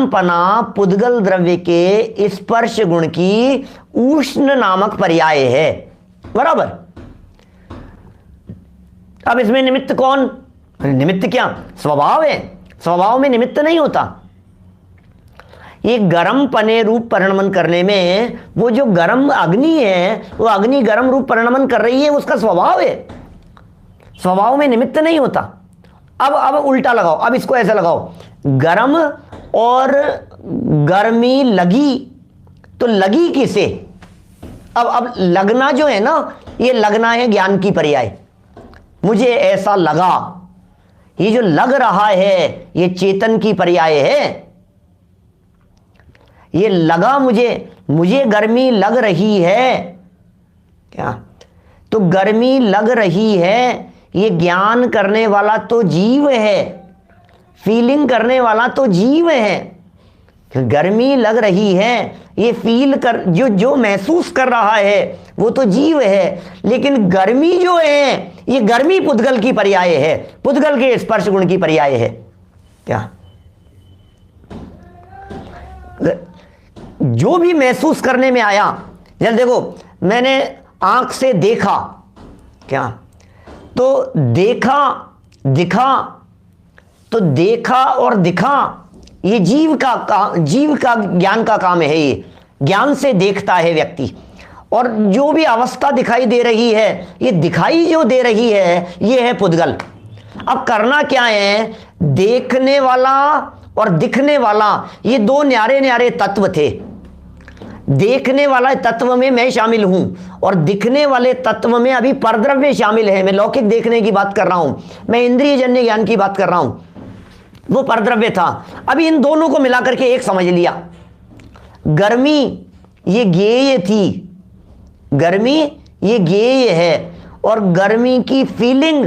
पना पुद्गल द्रव्य के स्पर्श गुण की उष्ण नामक पर्याय है, बराबर। अब इसमें निमित्त कौन? निमित्त क्या? स्वभाव है। स्वभाव में निमित्त नहीं होता। ये गर्म पने रूप परिणमन करने में वो जो गर्म अग्नि है, वो अग्नि गर्म रूप परिणमन कर रही है, उसका स्वभाव है। स्वभाव में निमित्त नहीं होता। अब उल्टा लगाओ, अब इसको ऐसे लगाओ, गर्म और गर्मी लगी, तो लगी किसे? अब लगना जो है ना, ये लगना है ज्ञान की पर्याय। मुझे ऐसा लगा, ये जो लग रहा है ये चेतन की पर्याय है। ये लगा मुझे गर्मी लग रही है, क्या? तो गर्मी लग रही है, ये ज्ञान करने वाला तो जीव है, फीलिंग करने वाला तो जीव है। गर्मी लग रही है, ये फील कर, जो महसूस कर रहा है वो तो जीव है। लेकिन गर्मी जो है, ये गर्मी पुद्गल की पर्याय है, पुद्गल के स्पर्श गुण की पर्याय है। क्या? जो भी महसूस करने में आया, जैसे देखो मैंने आंख से देखा, क्या? तो देखा, दिखा, तो देखा और दिखा, ये जीव का ज्ञान का काम है। ये ज्ञान से देखता है व्यक्ति। और जो भी अवस्था दिखाई दे रही है, ये दिखाई जो दे रही है, ये है पुद्गल। अब करना क्या है? देखने वाला और दिखने वाला, ये दो न्यारे न्यारे तत्व थे। देखने वाला तत्व में मैं शामिल हूं और दिखने वाले तत्व में अभी परद्रव्य शामिल है। मैं लौकिक देखने की बात कर रहा हूं, मैं इंद्रियजन्य ज्ञान की बात कर रहा हूं, वो परद्रव्य था। अभी इन दोनों को मिलाकर के एक समझ लिया। गर्मी ये ज्ञेय थी, गर्मी ये ज्ञेय है, और गर्मी की फीलिंग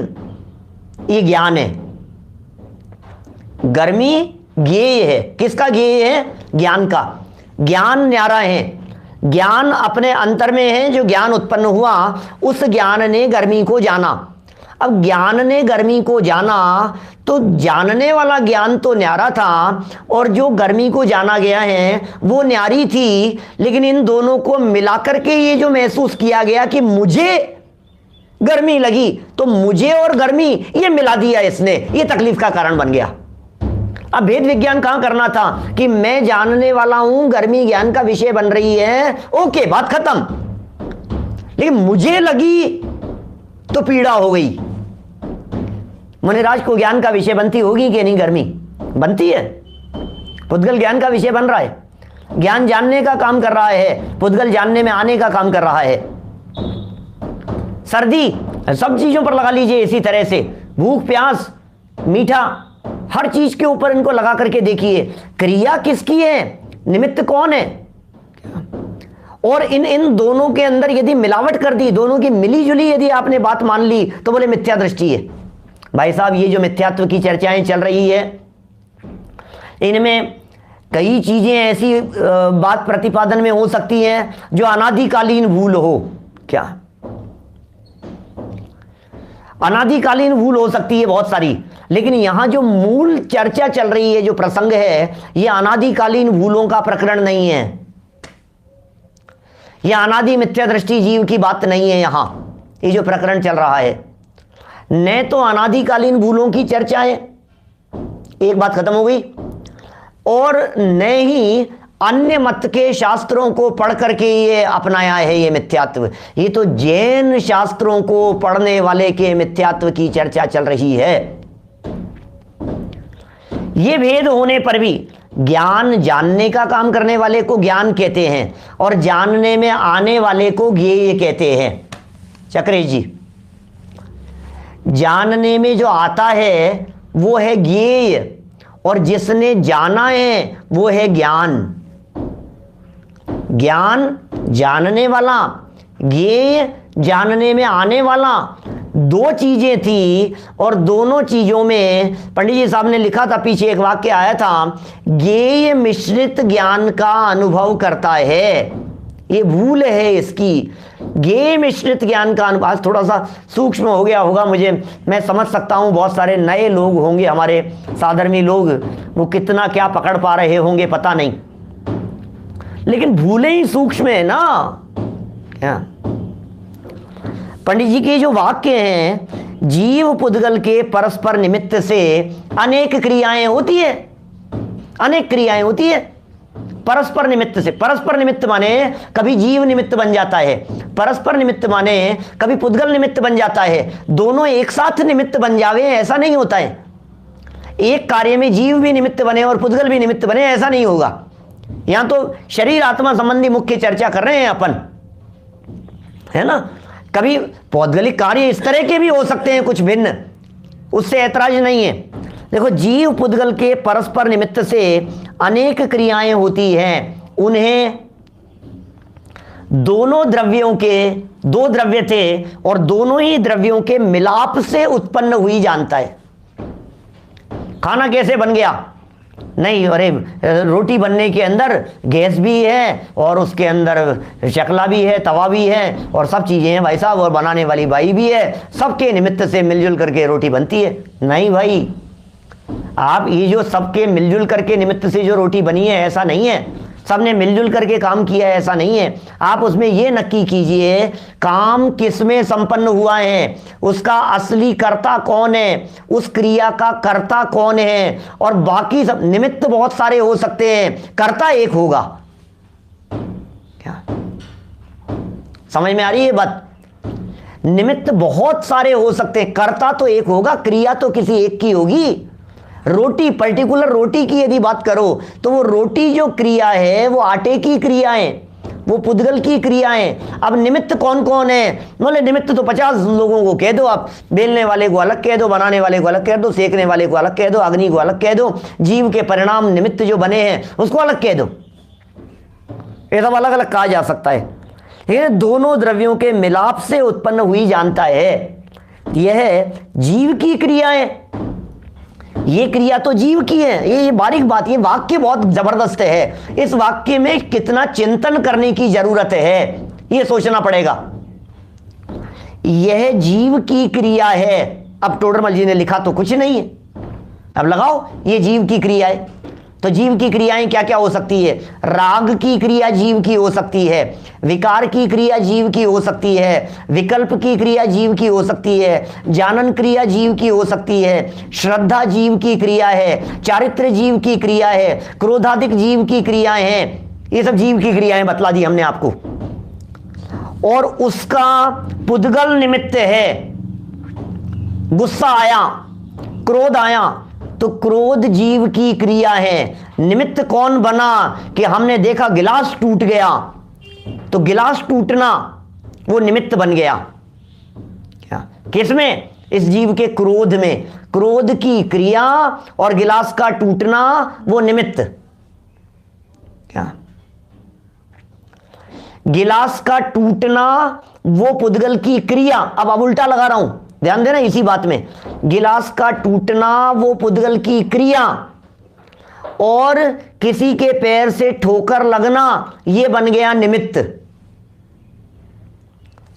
ये ज्ञान है। गर्मी ज्ञेय है, किसका ज्ञेय है? ज्ञान का। ज्ञान न्यारा है, ज्ञान अपने अंतर में है। जो ज्ञान उत्पन्न हुआ, उस ज्ञान ने गर्मी को जाना। अब ज्ञान ने गर्मी को जाना, तो जानने वाला ज्ञान तो न्यारा था, और जो गर्मी को जाना गया है वो न्यारी थी। लेकिन इन दोनों को मिलाकर के ये जो महसूस किया गया कि मुझे गर्मी लगी, तो मुझे और गर्मी ये मिला दिया इसने, ये तकलीफ का कारण बन गया। अब भेद विज्ञान कहां करना था कि मैं जानने वाला हूं, गर्मी ज्ञान का विषय बन रही है, ओके, बात खत्म। लेकिन मुझे लगी तो पीड़ा हो गई। मुनिराज को ज्ञान का विषय बनती होगी कि नहीं? गर्मी बनती है, पुद्गल ज्ञान का विषय बन रहा है, ज्ञान जानने का काम कर रहा है, पुद्गल जानने में आने का काम कर रहा है। सर्दी सब चीजों पर लगा लीजिए, इसी तरह से भूख प्यास मीठा हर चीज के ऊपर इनको लगा करके देखिए, क्रिया किसकी है, निमित्त कौन है। और इन दोनों के अंदर यदि मिलावट कर दी, दोनों की मिली जुली यदि आपने बात मान ली, तो बोले मिथ्या दृष्टि है। भाई साहब, ये जो मिथ्यात्व की चर्चाएं चल रही है, इनमें कई चीजें ऐसी बात प्रतिपादन में हो सकती हैं जो अनादिकालीन भूल हो। क्या अनादिकालीन भूल हो सकती है? बहुत सारी। लेकिन यहां जो मूल चर्चा चल रही है, जो प्रसंग है, यह अनादिकालीन भूलों का प्रकरण नहीं है, यह अनादि मिथ्या दृष्टि जीव की बात नहीं है। यहां ये जो प्रकरण चल रहा है, न तो अनादिकालीन भूलों की चर्चा है, एक बात खत्म हो गई, और न ही अन्य मत के शास्त्रों को पढ़ करके ये अपनाया है ये मिथ्यात्व। ये तो जैन शास्त्रों को पढ़ने वाले के मिथ्यात्व की चर्चा चल रही है। ये भेद होने पर भी ज्ञान जानने का काम करने वाले को ज्ञान कहते हैं और जानने में आने वाले को ज्ञेय कहते हैं। चक्रेश जी, जानने में जो आता है वो है ज्ञेय, और जिसने जाना है वो है ज्ञान। ज्ञान जानने वाला, ज्ञेय जानने में आने वाला, दो चीजें थी, और दोनों चीजों में पंडित जी साहब ने लिखा था, पीछे एक वाक्य आया था, ज्ञेय मिश्रित ज्ञान का अनुभव करता है। ये भूल है इसकी, ज्ञेय मिश्रित ज्ञान का अनुभव। थोड़ा सा सूक्ष्म हो गया होगा मुझे, मैं समझ सकता हूं, बहुत सारे नए लोग होंगे हमारे साधर्मी लोग, वो कितना क्या पकड़ पा रहे होंगे पता नहीं, लेकिन भूलें ही सूक्ष्म है ना। क्या पंडित जी के जो वाक्य हैं, जीव पुद्गल के परस्पर निमित्त से अनेक क्रियाएं होती है, अनेक क्रियाएं होती है परस्पर निमित्त से। परस्पर निमित्त माने कभी जीव निमित्त बन जाता है, परस्पर निमित्त माने कभी पुद्गल निमित्त बन जाता है। दोनों एक साथ निमित्त बन जावे ऐसा नहीं होता है। एक कार्य में जीव भी निमित्त बने और पुद्गल भी निमित्त बने ऐसा नहीं होगा। यहां तो शरीर आत्मा संबंधी मुख्य चर्चा कर रहे हैं अपन, है ना। कभी पौद्गलिक कार्य इस तरह के भी हो सकते हैं कुछ भिन्न, उससे ऐतराज नहीं है। देखो, जीव पुद्गल के परस्पर निमित्त से अनेक क्रियाएं होती हैं। उन्हें दोनों द्रव्यों के, दो द्रव्य थे और दोनों ही द्रव्यों के मिलाप से उत्पन्न हुई जानता है। खाना कैसे बन गया? नहीं, अरे रोटी बनने के अंदर गैस भी है और उसके अंदर चकला भी है, तवा भी है और सब चीजें हैं भाई साहब, और बनाने वाली बाई भी है, सबके निमित्त से मिलजुल करके रोटी बनती है। नहीं भाई, आप ये जो सबके मिलजुल करके निमित्त से जो रोटी बनी है ऐसा नहीं है, सबने मिलजुल करके काम किया है ऐसा नहीं है। आप उसमें ये नक्की कीजिए काम किसमें संपन्न हुआ है, उसका असली कर्ता कौन है, उस क्रिया का कर्ता कौन है, और बाकी सब निमित्त बहुत सारे हो सकते हैं, कर्ता एक होगा। क्या समझ में आ रही है बात? निमित्त बहुत सारे हो सकते हैं, कर्ता तो एक होगा, क्रिया तो किसी एक की होगी। रोटी, पर्टिकुलर रोटी की यदि बात करो तो वो रोटी जो क्रिया है वो आटे की क्रिया है, वो पुद्गल की क्रिया है। अब निमित्त कौन कौन है? बोले निमित्त तो 50 लोगों को कह दो आप, बेलने वाले को अलग कह दो, बनाने वाले को अलग कह दो, सेकने वाले को अलग कह दो, अग्नि को अलग कह दो, जीव के परिणाम निमित्त जो बने हैं उसको अलग कह दो, ये सब अलग अलग कहा जा सकता है। ये दोनों द्रव्यों के मिलाप से उत्पन्न हुई जानता है, यह जीव की क्रिया है। ये क्रिया तो जीव की है। ये बारीक बात, ये वाक्य बहुत जबरदस्त है। इस वाक्य में कितना चिंतन करने की जरूरत है ये सोचना पड़ेगा। यह जीव की क्रिया है। अब टोडरमल जी ने लिखा तो कुछ नहीं है, अब लगाओ ये जीव की क्रिया है। तो जीव की क्रियाएं क्या क्या हो सकती है? राग की क्रिया जीव की हो सकती है, विकार की क्रिया जीव की हो सकती है, विकल्प की क्रिया जीव की हो सकती है, जानन क्रिया जीव की हो सकती है, श्रद्धा जीव की क्रिया है, चारित्र जीव की क्रिया है, क्रोधादिक जीव की क्रियाएं हैं। ये सब जीव की क्रियाएं बतला दी हमने आपको। और उसका पुद्गल निमित्त है, गुस्सा आया, क्रोध आया, तो क्रोध जीव की क्रिया है। निमित्त कौन बना कि हमने देखा गिलास टूट गया, तो गिलास टूटना वो निमित्त बन गया। क्या किसमें? इस जीव के क्रोध में। क्रोध की क्रिया और गिलास का टूटना वो निमित्त। क्या गिलास का टूटना वो पुद्गल की क्रिया। अब उल्टा लगा रहा हूं, ध्यान देना इसी बात में। गिलास का टूटना वो पुद्गल की क्रिया और किसी के पैर से ठोकर लगना ये बन गया निमित्त।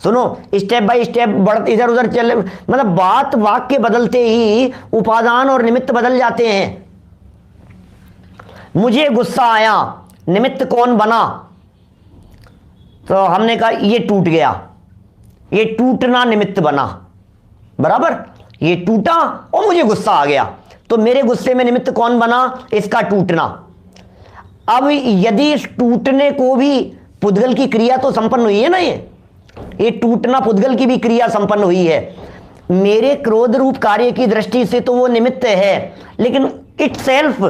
सुनो, स्टेप बाय स्टेप बढ़ इधर उधर चले, मतलब बात वाक्य बदलते ही उपादान और निमित्त बदल जाते हैं। मुझे गुस्सा आया, निमित्त कौन बना? तो हमने कहा ये टूट गया, ये टूटना निमित्त बना, बराबर। ये टूटा और मुझे गुस्सा आ गया, तो मेरे गुस्से में निमित्त कौन बना? इसका टूटना। अब यदि इस टूटने को भी पुद्गल की क्रिया तो संपन्न हुई है ना, ये टूटना पुद्गल की भी क्रिया संपन्न हुई है। मेरे क्रोध रूप कार्य की दृष्टि से तो वो निमित्त है, लेकिन इट सेल्फ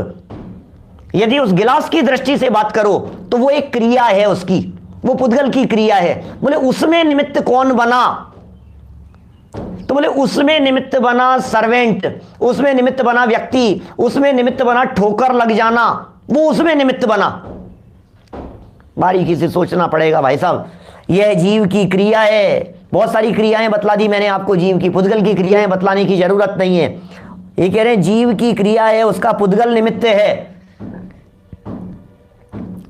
यदि उस गिलास की दृष्टि से बात करो तो वो एक क्रिया है, उसकी वो पुद्गल की क्रिया है। बोले उसमें निमित्त कौन बना? तो बोले उसमें निमित्त बना सर्वेंट, उसमें निमित्त बना व्यक्ति, उसमें निमित्त बना ठोकर लग जाना, वो उसमें निमित्त बना। बारीकी से सोचना पड़ेगा भाई साहब। यह जीव की क्रिया है। बहुत सारी क्रियाएं बतला दी मैंने आपको जीव की, पुद्गल की क्रियाएं बतलाने की जरूरत नहीं है। ये कह रहे हैं जीव की क्रिया है, उसका पुद्गल निमित्त है।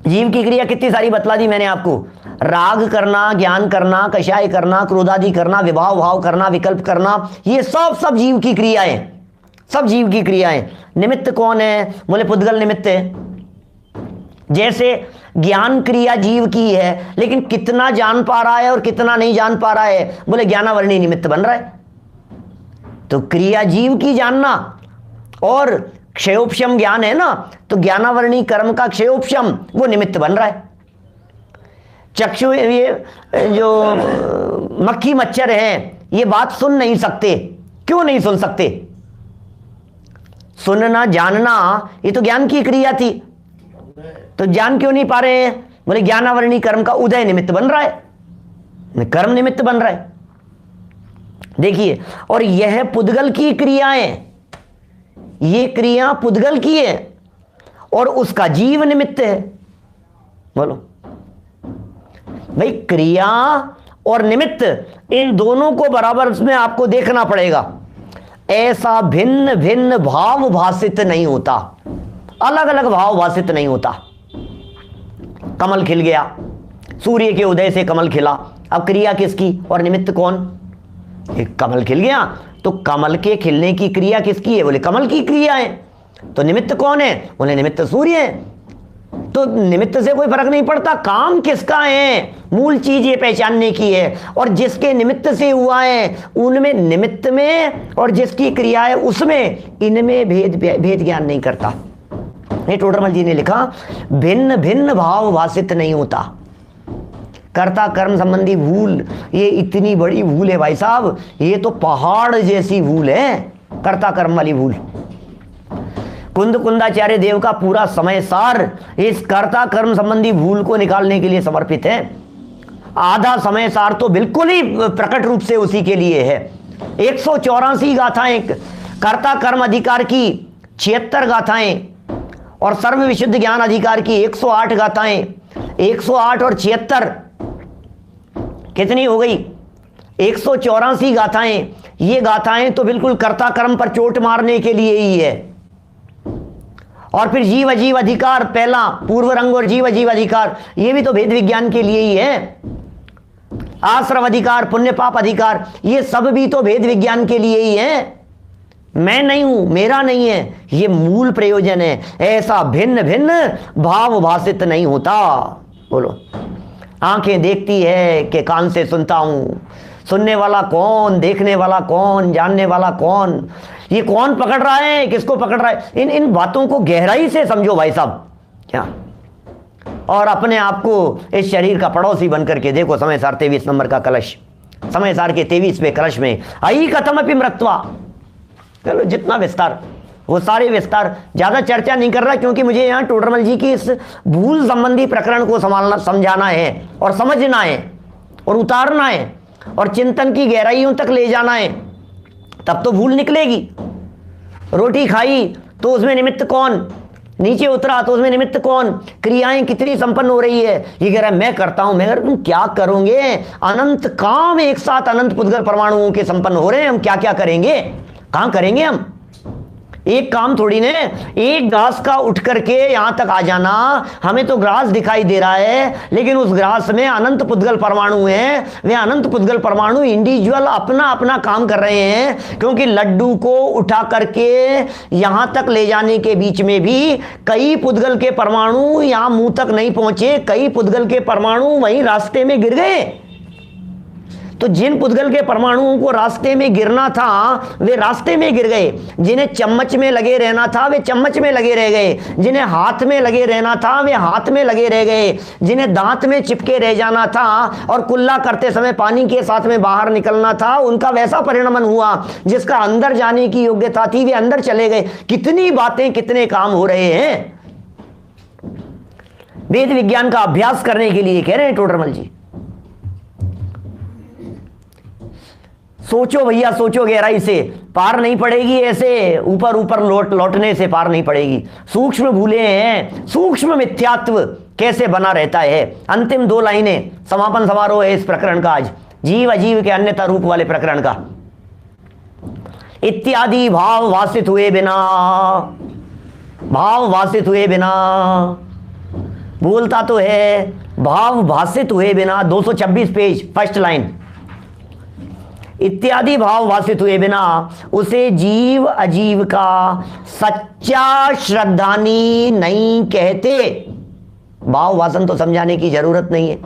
जीव की क्रिया कितनी सारी बतला दी मैंने आपको। राग करना, ज्ञान करना, कषाय करना, क्रोधादि करना, विभाव भाव करना, विकल्प करना, ये सब जीव की क्रियाएं, सब जीव की क्रियाएं। निमित्त कौन है? बोले पुद्गल निमित्त है। जैसे ज्ञान क्रिया जीव की है, लेकिन कितना जान पा रहा है और कितना नहीं जान पा रहा है? बोले ज्ञानावरणी निमित्त बन रहा है। तो क्रिया जीव की जानना और क्षयोपशम ज्ञान है ना, तो ज्ञानावरणी कर्म का क्षयोपशम वो निमित्त बन रहा है। चक्षु, ये जो मक्खी मच्छर हैं, ये बात सुन नहीं सकते। क्यों नहीं सुन सकते? सुनना जानना ये तो ज्ञान की क्रिया थी, तो जान क्यों नहीं पा रहे हैं? बोले ज्ञानावरणी कर्म का उदय निमित्त बन रहा है, कर्म निमित्त बन रहा है। देखिए, और यह पुद्गल की क्रियाएं, ये क्रिया पुद्गल की है और उसका जीव निमित्त है। बोलो भाई, क्रिया और निमित्त इन दोनों को बराबर उसमें आपको देखना पड़ेगा। ऐसा भिन्न भिन्न भाव भाषित नहीं होता, अलग अलग भाव भाषित नहीं होता। कमल खिल गया, सूर्य के उदय से कमल खिला, अब क्रिया किसकी और निमित्त कौन? एक कमल खिल गया, तो कमल के खिलने की क्रिया किसकी है? बोले कमल की क्रिया है। तो निमित्त कौन है? बोले निमित्त सूर्य है। तो निमित्त से कोई फर्क नहीं पड़ता, काम किसका है, मूल चीज ये पहचानने की है। और जिसके निमित्त से हुआ है उनमें, निमित्त में, और जिसकी क्रिया है उसमें, इनमें भेद ज्ञान नहीं करता। ये टोडरमल जी ने लिखा, भिन्न भिन्न भाव भाषित नहीं होता। कर्ता कर्म संबंधी भूल, ये इतनी बड़ी भूल है भाई साहब, ये तो पहाड़ जैसी भूल है, कर्ता कर्म वाली भूल। कुंदाचार्य देव का पूरा समय सार इस कर्ता कर्म संबंधी भूल को निकालने के लिए समर्पित है। आधा समय सार तो बिल्कुल ही प्रकट रूप से उसी के लिए है। 184 गाथाएं कर्ता कर्म अधिकार की, 76 गाथाएं और सर्व विशुद्ध ज्ञान अधिकार की 108 गाथाएं। 108 और 76 कितनी हो गई? 184 गाथाएं। ये गाथाएं तो बिल्कुल कर्ता कर्म पर चोट मारने के लिए ही है। और फिर जीव अजीव अधिकार, पहला पूर्व रंग और जीव अजीव अधिकार, ये भी तो भेद विज्ञान के लिए ही है। आश्रव अधिकार, पुण्य पाप अधिकार, ये सब भी तो भेद विज्ञान के लिए ही है। मैं नहीं हूं, मेरा नहीं है, ये मूल प्रयोजन है। ऐसा भिन्न भिन्न भाव भाषित नहीं होता। बोलो, आंखें देखती है कि कान से सुनता हूं। सुनने वाला कौन, देखने वाला कौन, जानने वाला कौन? ये कौन पकड़ रहा है, किसको पकड़ रहा है? इन बातों को गहराई से समझो भाई साहब। क्या? और अपने आप को इस शरीर का पड़ोसी बनकर के देखो। समय सार 23 नंबर का कलश, समय सार के 23वें कलश में अई कथम अपि मृत्वा। चलो जितना विस्तार, वो सारे विस्तार ज़्यादा चर्चा नहीं कर रहा, क्योंकि मुझे यहाँ टोडरमल जी की इस भूल संबंधी प्रकरण को समझाना है और समझना है और उतारना है और चिंतन की गहराइयों तक ले जाना है, तब तो भूल निकलेगी। रोटी खाई तो उसमें निमित्त कौन, नीचे उतरा तो उसमें निमित्त कौन, क्रियाएं कितनी संपन्न हो रही है। ये कह रहा है मैं करता हूं, मैं तुम क्या करोगे, अनंत काम एक साथ अनंत पुद्गल परमाणुओं के संपन्न हो रहे हैं, हम क्या क्या करेंगे, कहां करेंगे हम। एक काम थोड़ी ने, एक घास का उठ करके यहां तक आ जाना, हमें तो ग्रास दिखाई दे रहा है, लेकिन उस ग्रास में अनंत पुद्गल परमाणु हैं। वे अनंत पुद्गल परमाणु इंडिविजुअल अपना अपना काम कर रहे हैं, क्योंकि लड्डू को उठा करके यहां तक ले जाने के बीच में भी कई पुद्गल के परमाणु यहां मुंह तक नहीं पहुंचे, कई पुद्गल के परमाणु वहीं रास्ते में गिर गए। तो जिन पुद्गल के परमाणुओं को रास्ते में गिरना था वे रास्ते में गिर गए, जिन्हें चम्मच में लगे रहना था वे चम्मच में लगे रह गए, जिन्हें हाथ में लगे रहना था वे हाथ में लगे रह गए, जिन्हें दांत में चिपके रह जाना था और कुल्ला करते समय पानी के साथ में बाहर निकलना था, उनका वैसा परिणमन हुआ। जिसका अंदर जाने की योग्यता थी वे अंदर चले गए। कितनी बातें, कितने काम हो रहे हैं। वेद विज्ञान का अभ्यास करने के लिए कह रहे हैं टोडरमल जी। सोचो भैया, सोचो गहराई से, पार नहीं पड़ेगी ऐसे ऊपर ऊपर लौटने से पार नहीं पड़ेगी। सूक्ष्म भूले हैं, सूक्ष्म मिथ्यात्व कैसे बना रहता है। अंतिम 2 लाइनें, समापन समारोह है इस प्रकरण का आज, जीव अजीव के अन्यथा रूप वाले प्रकरण का। इत्यादि भाव वासित हुए बिना, भाव वासित हुए बिना, बोलता तो है भाव भाषित हुए बिना। 226 पेज, फर्स्ट लाइन। इत्यादि भाव वासित हुए बिना उसे जीव अजीव का सच्चा श्रद्धानी नहीं कहते। भाव वासन तो समझाने की जरूरत नहीं है,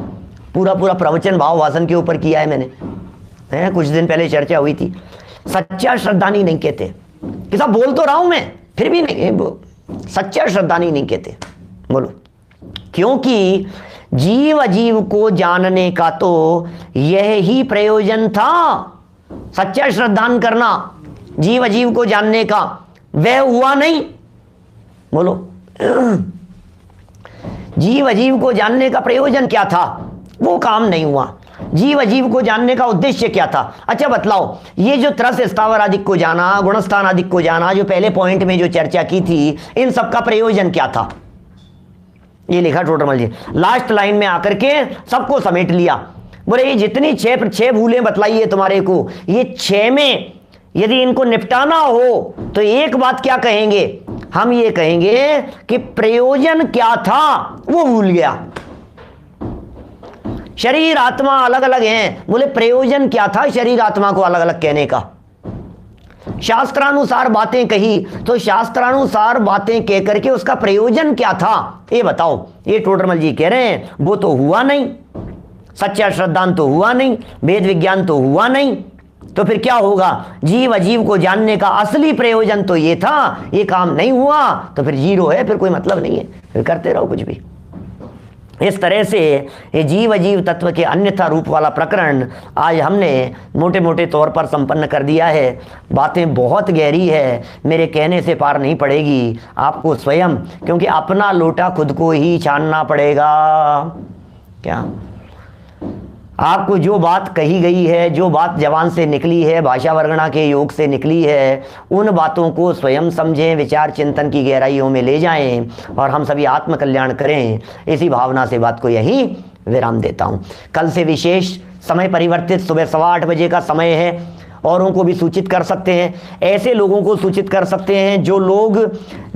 पूरा पूरा प्रवचन भाव वासन के ऊपर किया है मैंने, कुछ दिन पहले चर्चा हुई थी। सच्चा श्रद्धानी नहीं कहते, किसा बोल तो रहा हूं मैं, फिर भी नहीं, सच्चा श्रद्धानी नहीं कहते। बोलो, क्योंकि जीव अजीव को जानने का तो यह ही प्रयोजन था, सच्चा श्रद्धान करना, जीव अजीव को जानने का। वह हुआ नहीं। बोलो, जीव अजीव को जानने का प्रयोजन क्या था, वो काम नहीं हुआ। जीव अजीव को जानने का उद्देश्य क्या था। अच्छा बतलाओ, ये जो त्रस स्थावर आदि को जाना, गुणस्थान आदि को जाना, जो पहले पॉइंट में जो चर्चा की थी, इन सबका प्रयोजन क्या था। ये लिखा टोडरमल जी, लास्ट लाइन में आकर के सबको समेट लिया। बोले ये जितनी 6 भूलें बतलाई है तुम्हारे को, ये 6 में यदि इनको निपटाना हो तो एक बात क्या कहेंगे, हम ये कहेंगे कि प्रयोजन क्या था वो भूल गया। शरीर आत्मा अलग अलग हैं, बोले प्रयोजन क्या था शरीर आत्मा को अलग अलग कहने का। शास्त्रानुसार बातें कही तो शास्त्रानुसार बातें कह करके उसका प्रयोजन क्या था ये बताओ। ये टोडरमल जी कह रहे हैं वो तो हुआ नहीं, सच्चा श्रद्धान तो हुआ नहीं, वेद विज्ञान तो हुआ नहीं, तो फिर क्या होगा। जीव अजीव को जानने का असली प्रयोजन तो ये था, ये काम नहीं हुआ तो फिर जीरो है, फिर कोई मतलब नहीं है, फिर करते रहो कुछ भी। इस तरह से ये जीव अजीव तत्व के अन्यथा रूप वाला प्रकरण आज हमने मोटे मोटे तौर पर संपन्न कर दिया है। बातें बहुत गहरी है, मेरे कहने से पार नहीं पड़ेगी आपको स्वयं, क्योंकि अपना लोटा खुद को ही छानना पड़ेगा। क्या आपको जो बात कही गई है, जो बात जबान से निकली है, भाषा वर्गणा के योग से निकली है, उन बातों को स्वयं समझें, विचार चिंतन की गहराइयों में ले जाएं और हम सभी आत्मकल्याण करें। इसी भावना से बात को यहीं विराम देता हूं। कल से विशेष समय परिवर्तित, सुबह 8:15 बजे का समय है। औरों को भी सूचित कर सकते हैं, ऐसे लोगों को सूचित कर सकते हैं जो लोग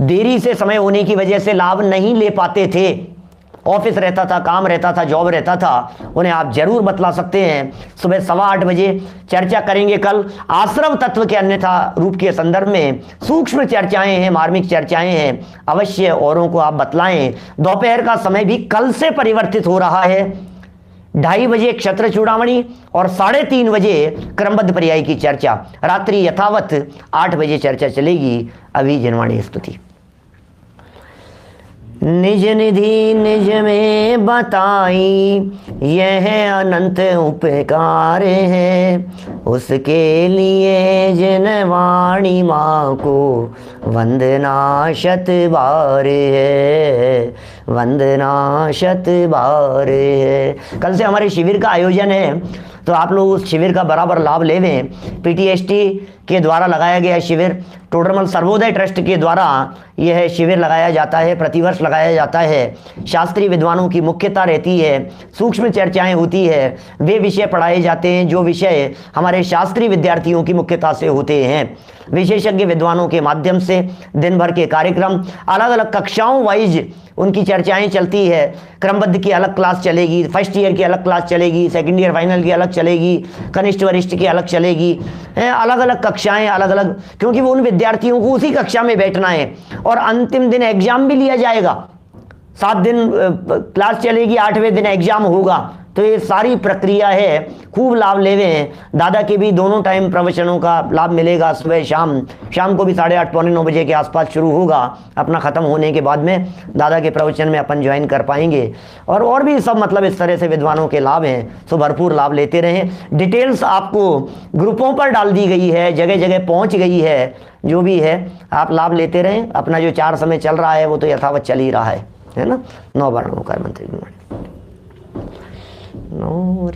देरी से समय होने की वजह से लाभ नहीं ले पाते थे, ऑफिस रहता था, काम रहता था, जॉब रहता था, उन्हें आप जरूर बतला सकते हैं। सुबह 8:15 बजे चर्चा करेंगे कल आश्रम तत्व के अन्यथा रूप के संदर्भ में। सूक्ष्म चर्चाएं हैं, मार्मिक चर्चाएं हैं, अवश्य औरों को आप बतलाएं। दोपहर का समय भी कल से परिवर्तित हो रहा है। 2:30 बजे क्षत्र चूड़ामणि और 3:30 बजे क्रमबद्ध पर्याय की चर्चा। रात्रि यथावत 8 बजे चर्चा चलेगी। अभी जिनवाणी स्तुति। निज निधि निज में बताई, यह अनंत उपकार है। उसके लिए जिन वाणी माँ को वंदना शत बार है, वंदना शत बार है। कल से हमारे शिविर का आयोजन है, तो आप लोग उस शिविर का बराबर लाभ लेवें। पीटीएसटी के द्वारा लगाया गया शिविर, टोडरमल सर्वोदय ट्रस्ट के द्वारा यह शिविर लगाया जाता है, प्रतिवर्ष लगाया जाता है। शास्त्रीय विद्वानों की मुख्यता रहती है, सूक्ष्म चर्चाएं होती है, वे विषय पढ़ाए जाते हैं जो विषय हमारे शास्त्रीय विद्यार्थियों की मुख्यता से होते हैं। विशेषज्ञ विद्वानों के माध्यम से दिन भर के कार्यक्रम, अलग अलग कक्षाओं वाइज उनकी चर्चाएं चलती है। क्रमबद्ध की अलग क्लास चलेगी, फर्स्ट ईयर की अलग क्लास चलेगी, सेकंड ईयर फाइनल की अलग चलेगी, कनिष्ठ वरिष्ठ की अलग चलेगी, अलग अलग कक्षाएं अलग अलग, क्योंकि वो उन विद्यार्थियों को उसी कक्षा में बैठना है। और अंतिम दिन एग्जाम भी लिया जाएगा, 7 दिन क्लास चलेगी, 8वें दिन एग्जाम होगा। तो ये सारी प्रक्रिया है, खूब लाभ लेवे हैं। दादा के भी दोनों टाइम प्रवचनों का लाभ मिलेगा, सुबह शाम को भी 8:30 पौने 9 बजे के आसपास शुरू होगा। अपना ख़त्म होने के बाद में दादा के प्रवचन में अपन ज्वाइन कर पाएंगे। और भी सब मतलब इस तरह से विद्वानों के लाभ हैं, तो भरपूर लाभ लेते रहें। डिटेल्स आपको ग्रुपों पर डाल दी गई है, जगह जगह पहुँच गई है, जो भी है आप लाभ लेते रहें। अपना जो 4 समय चल रहा है वो तो यथावत चल ही रहा है ना। 9 वर्णों का मंत्री नो